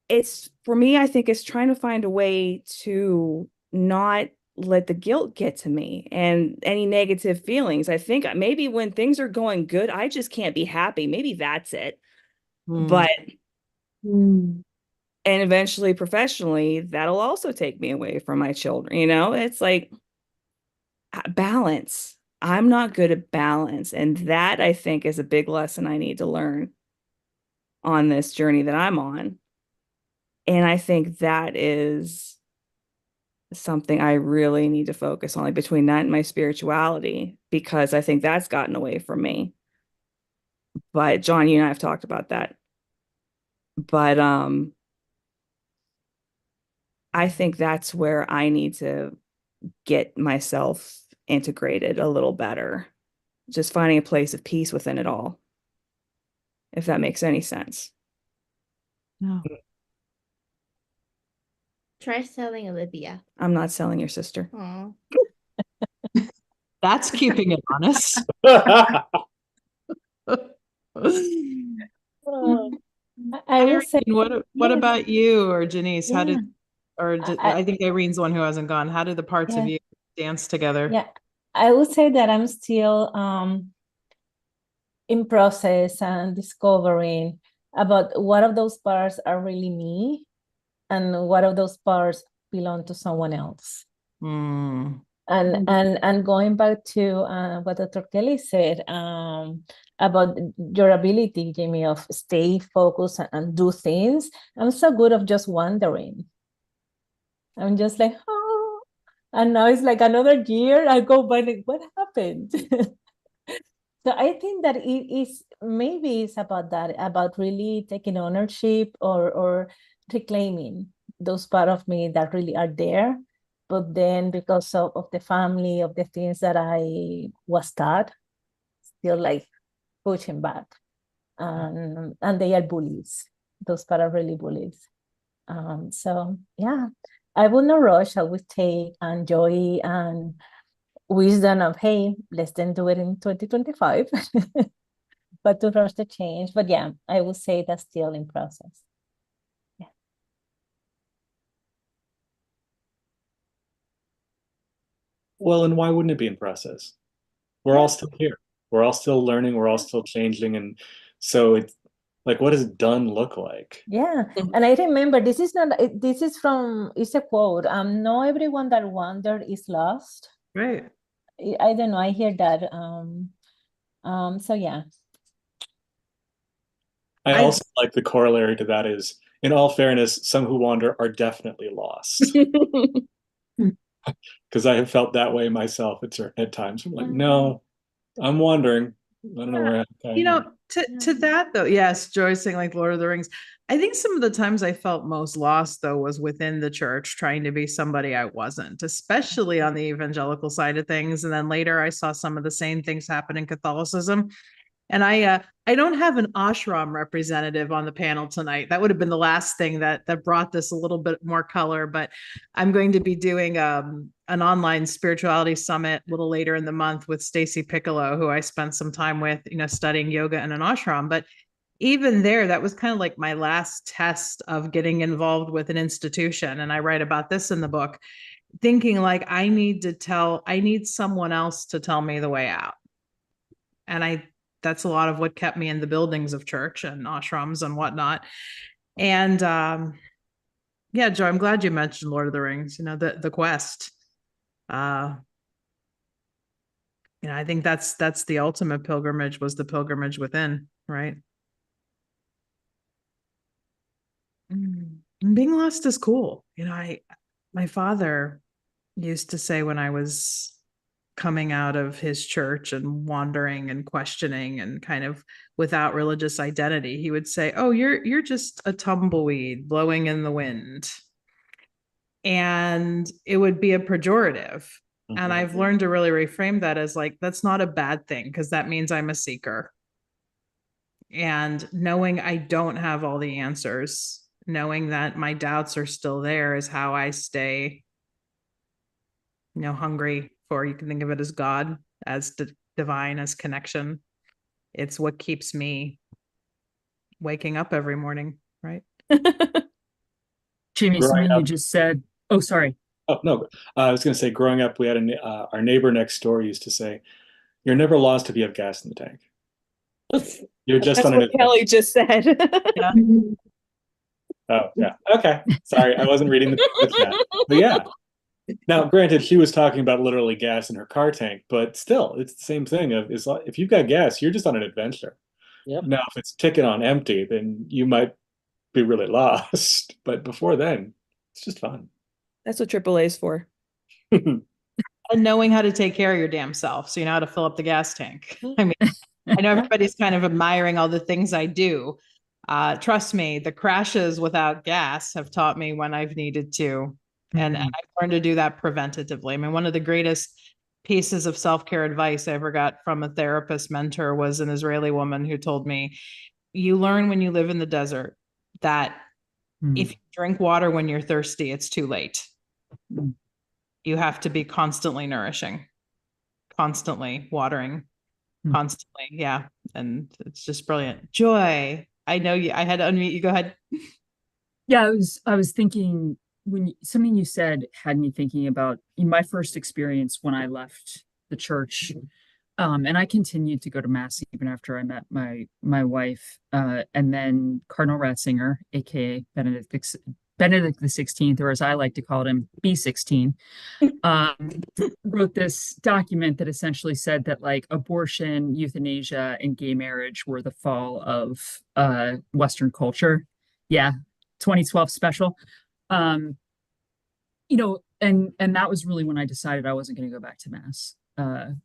it's for me, I think it's trying to find a way to not let the guilt get to me and any negative feelings. I think maybe when things are going good, I just can't be happy. Maybe that's it. But and eventually professionally, that'll also take me away from my children. It's like balance. I'm not good at balance. And that, I think, is a big lesson I need to learn on this journey that I'm on. And I think that is something I really need to focus on, like between that and my spirituality, because I think that's gotten away from me. But John, you and I have talked about that. But I think that's where I need to get myself integrated a little better. Just finding a place of peace within it all. if that makes any sense. No. Try selling Olivia. I'm not selling your sister. Aw. That's keeping it honest. I will say, Irene, what yes, about you or Janice? How yeah. did, or did, I- I think Irene's the one who hasn't gone. How did the parts of Yeah. you dance together? Yeah, I would say that I'm still in process and discovering about what of those parts are really me and what of those parts belong to someone else. Mm. And going back to what Dr. Kelly said about your ability, Jamie, of stay focused and do things. I'm so good of just wondering. I'm just like, oh, and now it's like another year. I go by like, what happened? So I think that it is maybe it's about that, about really taking ownership or reclaiming those part of me that really are there. But then because of the family, of the things that I was taught, still like pushing back. And they are bullies. Those part are really bullies. So yeah, I will not rush. I would take and joy and wisdom of, hey, let's then do it in 2025. But to rush the change. But yeah, I would say that's still in process. Yeah. Well, and why wouldn't it be in process? We're all still here. We're all still learning. We're all still changing. And so it's like, what does done look like? Yeah. And I remember this is not, this is from, it's a quote. No, everyone that wandered is lost. Right. I don't know. I hear that. So yeah. I also like the corollary to that is, in all fairness, some who wander are definitely lost. Because I have felt that way myself at times. I'm like, no, I'm wandering. I don't know where I'm You know, to that though, yes, Joyce saying like Lord of the Rings. I think some of the times I felt most lost though was within the church, trying to be somebody I wasn't, especially on the evangelical side of things. And then later I saw some of the same things happen in Catholicism. And I don't have an ashram representative on the panel tonight. That would have been the last thing that brought this a little bit more color. But I'm going to be doing an online spirituality summit a little later in the month with Stacy Piccolo, who I spent some time with, studying yoga in an ashram. But even there, that was kind of like my last test of getting involved with an institution. And I write about this in the book, thinking like I need someone else to tell me the way out. And that's a lot of what kept me in the buildings of church and ashrams and whatnot. And yeah, Joe, I'm glad you mentioned Lord of the Rings, the quest. I think that's the ultimate pilgrimage, was the pilgrimage within, right? Being lost is cool. My father used to say when I was coming out of his church and wandering and questioning and kind of without religious identity, he would say, oh, you're just a tumbleweed blowing in the wind. And it would be a pejorative. Mm-hmm. And I've learned to really reframe that as like, that's not a bad thing, because that means I'm a seeker. And knowing I don't have all the answers, knowing that my doubts are still there, is how I stay, hungry for, you can think of it as God, as divine, as connection. It's what keeps me waking up every morning, right? Jamie, something you just said. Oh, sorry. Oh, no. I was going to say, growing up, we had our neighbor next door used to say, you're never lost if you have gas in the tank. You're just That's on what Kelly just said. Yeah. Oh, yeah. Okay. Sorry, I wasn't reading the chat. But yeah. Now, granted, she was talking about literally gas in her car tank, but still, it's the same thing. If you've got gas, you're just on an adventure. Yep. Now, if it's ticking on empty, then you might be really lost. But before then, it's just fun. That's what AAA is for. And knowing how to take care of your damn self, so you know how to fill up the gas tank. I mean, I know everybody's kind of admiring all the things I do. Trust me, the crashes without gas have taught me when I've needed to. And I've learned to do that preventatively. I mean, one of the greatest pieces of self-care advice I ever got from a therapist mentor was an Israeli woman who told me, you learn when you live in the desert that Mm. if you drink water when you're thirsty, it's too late. Mm. You have to be constantly nourishing, constantly watering, Mm. constantly. Yeah. And it's just brilliant. Joy. I know you, I had to unmute you. Go ahead. Yeah, I was thinking when something you said had me thinking about in my first experience when I left the church. And I continued to go to mass even after I met my wife. And then Cardinal Ratzinger, aka Benedict the 16th, or as I like to call him, B16, wrote this document that essentially said that like abortion, euthanasia, and gay marriage were the fall of Western culture. Yeah, 2012 special. You know, and that was really when I decided I wasn't going to go back to mass.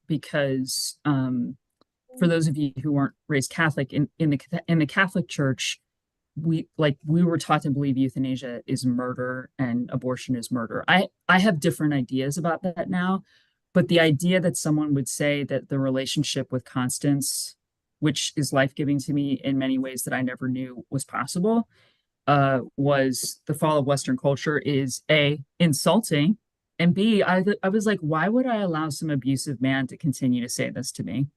Because for those of you who weren't raised Catholic in the Catholic Church, we were taught to believe euthanasia is murder and abortion is murder. I have different ideas about that now, but the idea that someone would say that the relationship with Constance, which is life-giving to me in many ways that I never knew was possible, was the fall of Western culture is A, insulting, and B, I was like, why would I allow some abusive man to continue to say this to me?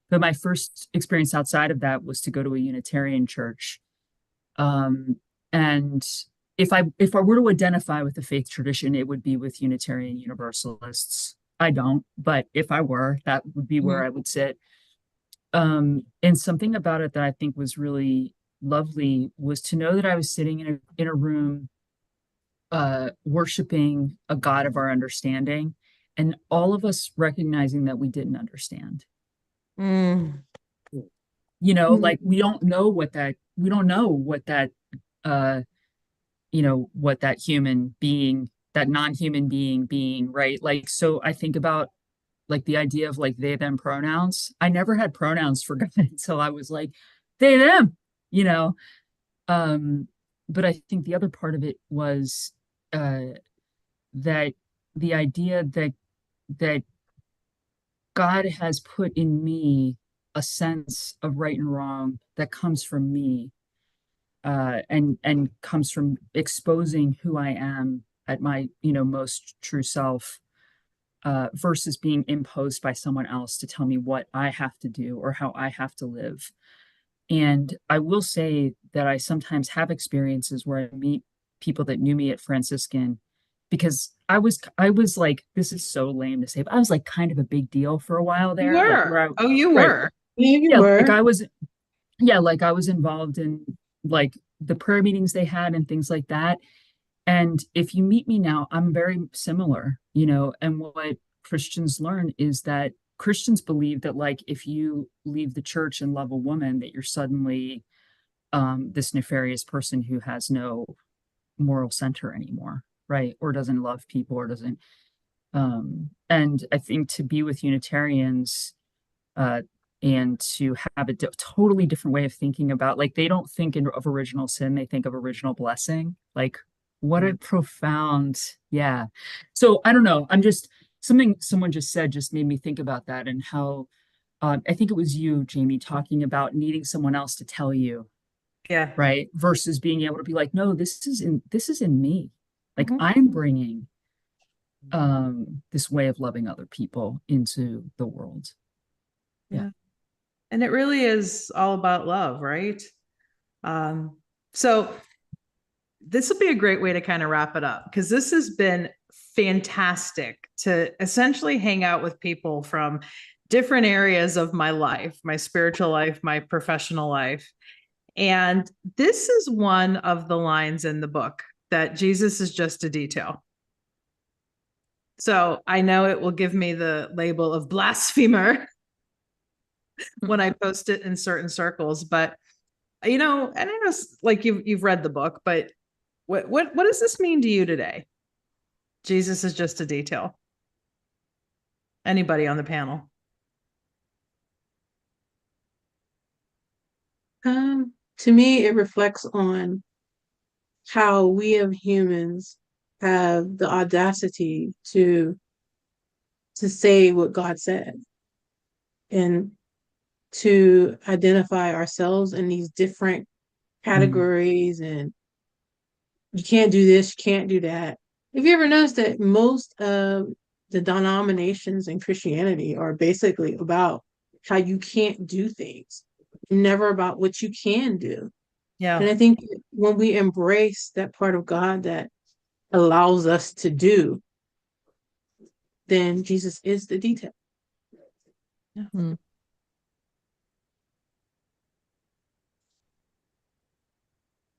But my first experience outside of that was to go to a Unitarian church. And if I were to identify with the faith tradition, it would be with Unitarian Universalists. I don't, but if I were, that would be where I would sit. And something about it that I think was really lovely was to know that I was sitting in a room worshiping a God of our understanding, and all of us recognizing that we didn't understand. You know, like we don't know what that you know, what that human being, that non-human being, right? Like, so I think about like the idea of like they them pronouns. I never had pronouns for God until I was like they them, you know. But I think the other part of it was that the idea that God has put in me a sense of right and wrong that comes from me, and comes from exposing who I am at my, you know, most true self, versus being imposed by someone else to tell me what I have to do or how I have to live. And I will say that I sometimes have experiences where I meet people that knew me at Franciscan, because I was like, this is so lame to say, but I was like kind of a big deal for a while there. You Like, were. Oh, you right. were. Yeah, you Yeah, were. like I was involved in like the prayer meetings they had and things like that. And if you meet me now, I'm very similar, you know, and what Christians learn is that Christians believe that like if you leave the church and love a woman, that you're suddenly this nefarious person who has no moral center anymore, right? Or doesn't love people or doesn't. And I think to be with Unitarians, and to have a totally different way of thinking about, like, they don't think of original sin, they think of original blessing. Like, what a profound, yeah. So I don't know, I'm just, something someone just said just made me think about that, and how I think it was you, Jamie, talking about needing someone else to tell you, Yeah. right? Versus being able to be like, no, this is in me. Like, I'm bringing this way of loving other people into the world. Yeah. And it really is all about love, right? So this will be a great way to kind of wrap it up, because this has been fantastic to essentially hang out with people from different areas of my life, my spiritual life, my professional life. And this is one of the lines in the book, that Jesus is just a detail. So I know it will give me the label of blasphemer when I post it in certain circles, but you know, and I know like you've read the book, but what does this mean to you today? Jesus is just a detail. Anybody on the panel? To me, it reflects on how we as humans have the audacity to say what God said. And to identify ourselves in these different categories, and you can't do this, you can't do that. Have you ever noticed that most of the denominations in Christianity are basically about how you can't do things, never about what you can do? Yeah. And I think when we embrace that part of God that allows us to do, then Jesus is the detail. Yeah.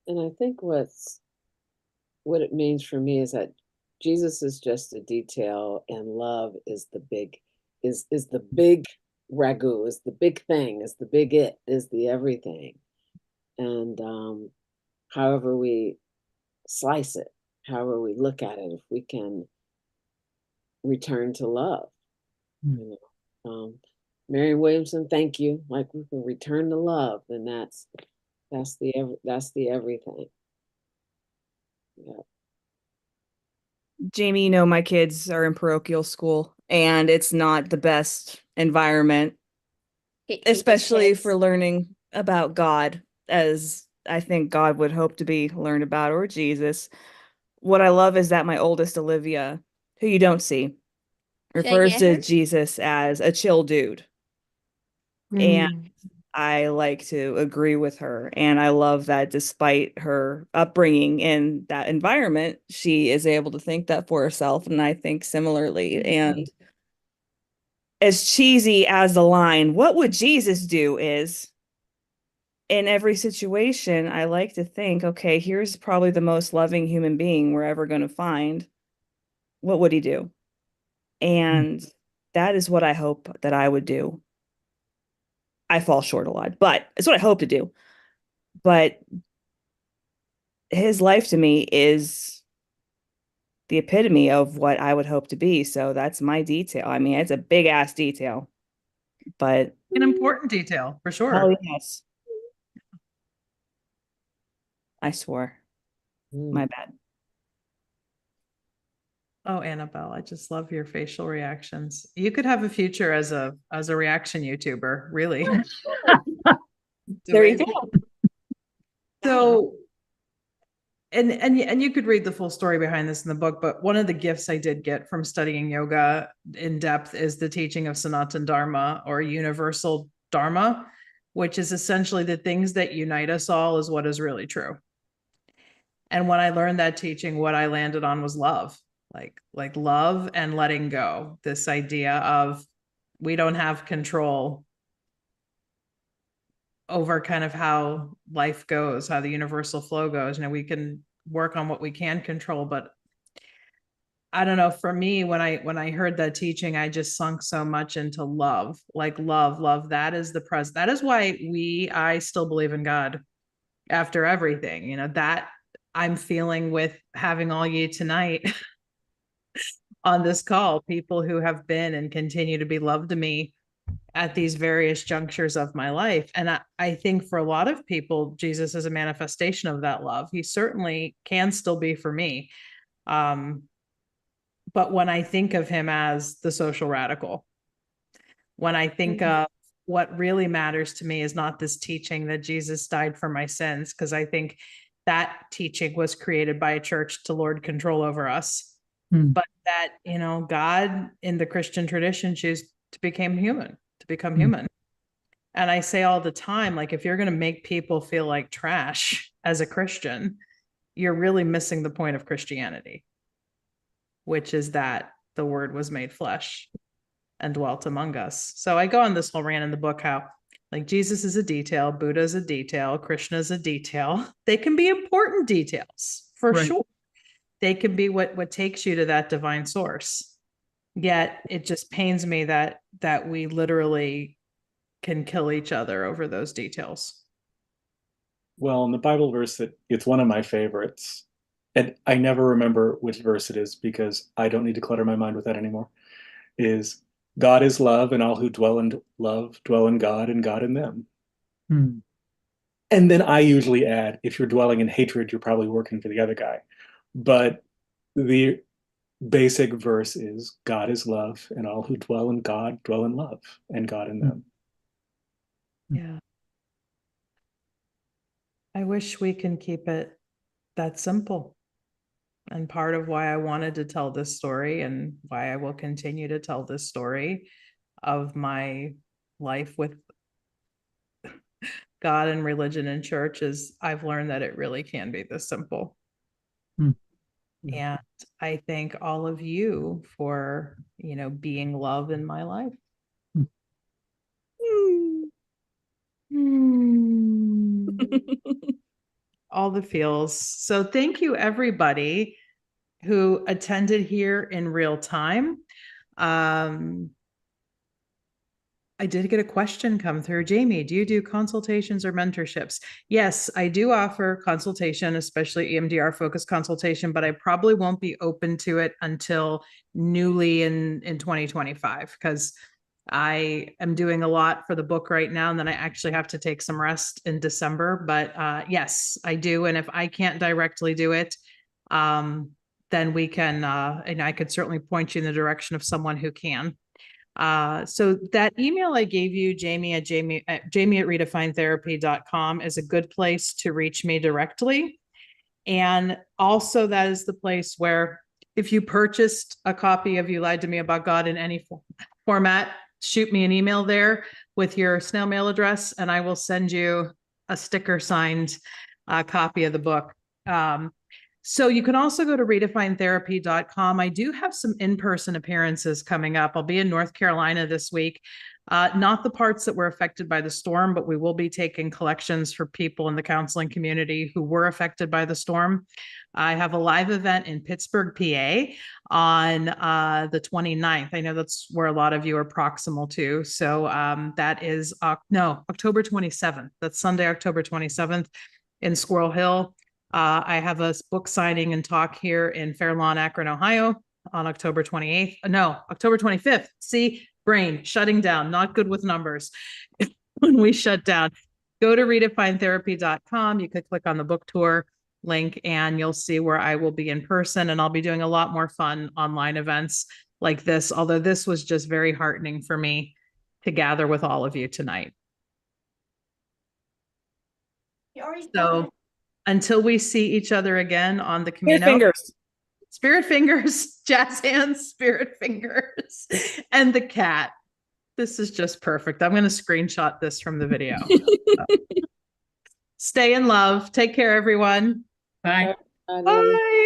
And I think what it means for me is that Jesus is just a detail, and love is the big is the big ragu, is the big thing, is the big it, is the everything. And however we slice it, however we look at it, if we can return to love, you know. Marion Williamson, thank you. Like, we can return to love, and that's the everything. Yeah. Jamie, you know, my kids are in parochial school and it's not the best environment, especially for learning about God, as I think God would hope to be learned about, or Jesus. What I love is that my oldest, Olivia, who you don't see, refers get to her? Jesus as a chill dude. And I like to agree with her. And I love that despite her upbringing in that environment, she is able to think that for herself. And I think similarly. And as cheesy as the line, "What would Jesus do?" is, in every situation, I like to think, okay, here's probably the most loving human being we're ever going to find. What would he do? And that is what I hope that I would do. I fall short a lot, but it's what I hope to do. But his life to me is the epitome of what I would hope to be. So that's my detail. I mean, it's a big ass detail, but An important detail for sure. oh yes, I swore. My bad. Oh, Annabelle, I just love your facial reactions. You could have a future as a reaction YouTuber, really. There you go. So, and you could read the full story behind this in the book, but one of the gifts I did get from studying yoga in depth is the teaching of Sanatan Dharma, or universal Dharma, which is essentially the things that unite us all is what is really true. And when I learned that teaching, what I landed on was love, like love and letting go. This idea of we don't have control over kind of how life goes, how the universal flow goes. You know, we can work on what we can control, but I don't know, for me, when I heard that teaching, I just sunk so much into love, like love. That is the present. That is why I still believe in God after everything, you know, that I'm feeling with having all you tonight on this call, people who have been and continue to be loved to me at these various junctures of my life. And I think for a lot of people, Jesus is a manifestation of that love. He certainly can still be for me. But when I think of him as the social radical, when I think of what really matters to me is not this teaching that Jesus died for my sins, because I think that teaching was created by a church to lord control over us. But that, you know, God in the Christian tradition chose to become human. And I say all the time, like, if you're going to make people feel like trash as a Christian, you're really missing the point of Christianity, which is that the word was made flesh and dwelt among us. So I go on this whole rant in the book how, like, Jesus is a detail, Buddha is a detail, Krishna is a detail. They can be important details for sure. They can be what takes you to that divine source. Yet it just pains me that we literally can kill each other over those details. Well, in the Bible verse, it's one of my favorites. And I never remember which verse it is because I don't need to clutter my mind with that anymore. Is God is love, and all who dwell in love dwell in God, and God in them. And then I usually add, if you're dwelling in hatred, you're probably working for the other guy. But the basic verse is God is love, and all who dwell in God dwell in love, and God in them. Yeah. I wish we can keep it that simple. And part of why I wanted to tell this story and why I will continue to tell this story of my life with God and religion and church is I've learned that it really can be this simple. Hmm. And I thank all of you for, being love in my life. All the feels. So thank you, everybody who attended here in real time. I did get a question come through. Jamie, do you do consultations or mentorships? Yes, I do offer consultation, especially EMDR focused consultation, but I probably won't be open to it until newly in 2025 because I am doing a lot for the book right now, and then I actually have to take some rest in December. But yes, I do. And if I can't directly do it, then we can, and I could certainly point you in the direction of someone who can. So that email I gave you, Jamie at redefinetherapy.com is a good place to reach me directly. And also that is the place where if you purchased a copy of You Lied to Me About God in any format, shoot me an email there with your snail mail address, and I will send you a sticker signed copy of the book. So you can also go to redefinetherapy.com. I do have some in-person appearances coming up. I'll be in North Carolina this week. Not the parts that were affected by the storm, but we will be taking collections for people in the counseling community who were affected by the storm. I have a live event in Pittsburgh, PA on the 29th. I know that's where a lot of you are proximal to. So that is, October 27th. That's Sunday, October 27th in Squirrel Hill. I have a book signing and talk here in Fair Lawn, Akron, Ohio on October 28th. No, October 25th. See, brain shutting down, not good with numbers. When we shut down, go to redefinetherapy.com. You could click on the book tour link and you'll see where I will be in person. And I'll be doing a lot more fun online events like this, although this was just very heartening for me to gather with all of you tonight. So until we see each other again on the Camino. Spirit fingers, jazz hands, spirit fingers, and the cat. This is just perfect. I'm going to screenshot this from the video. Stay in love. Take care, everyone. Bye. Bye. Bye.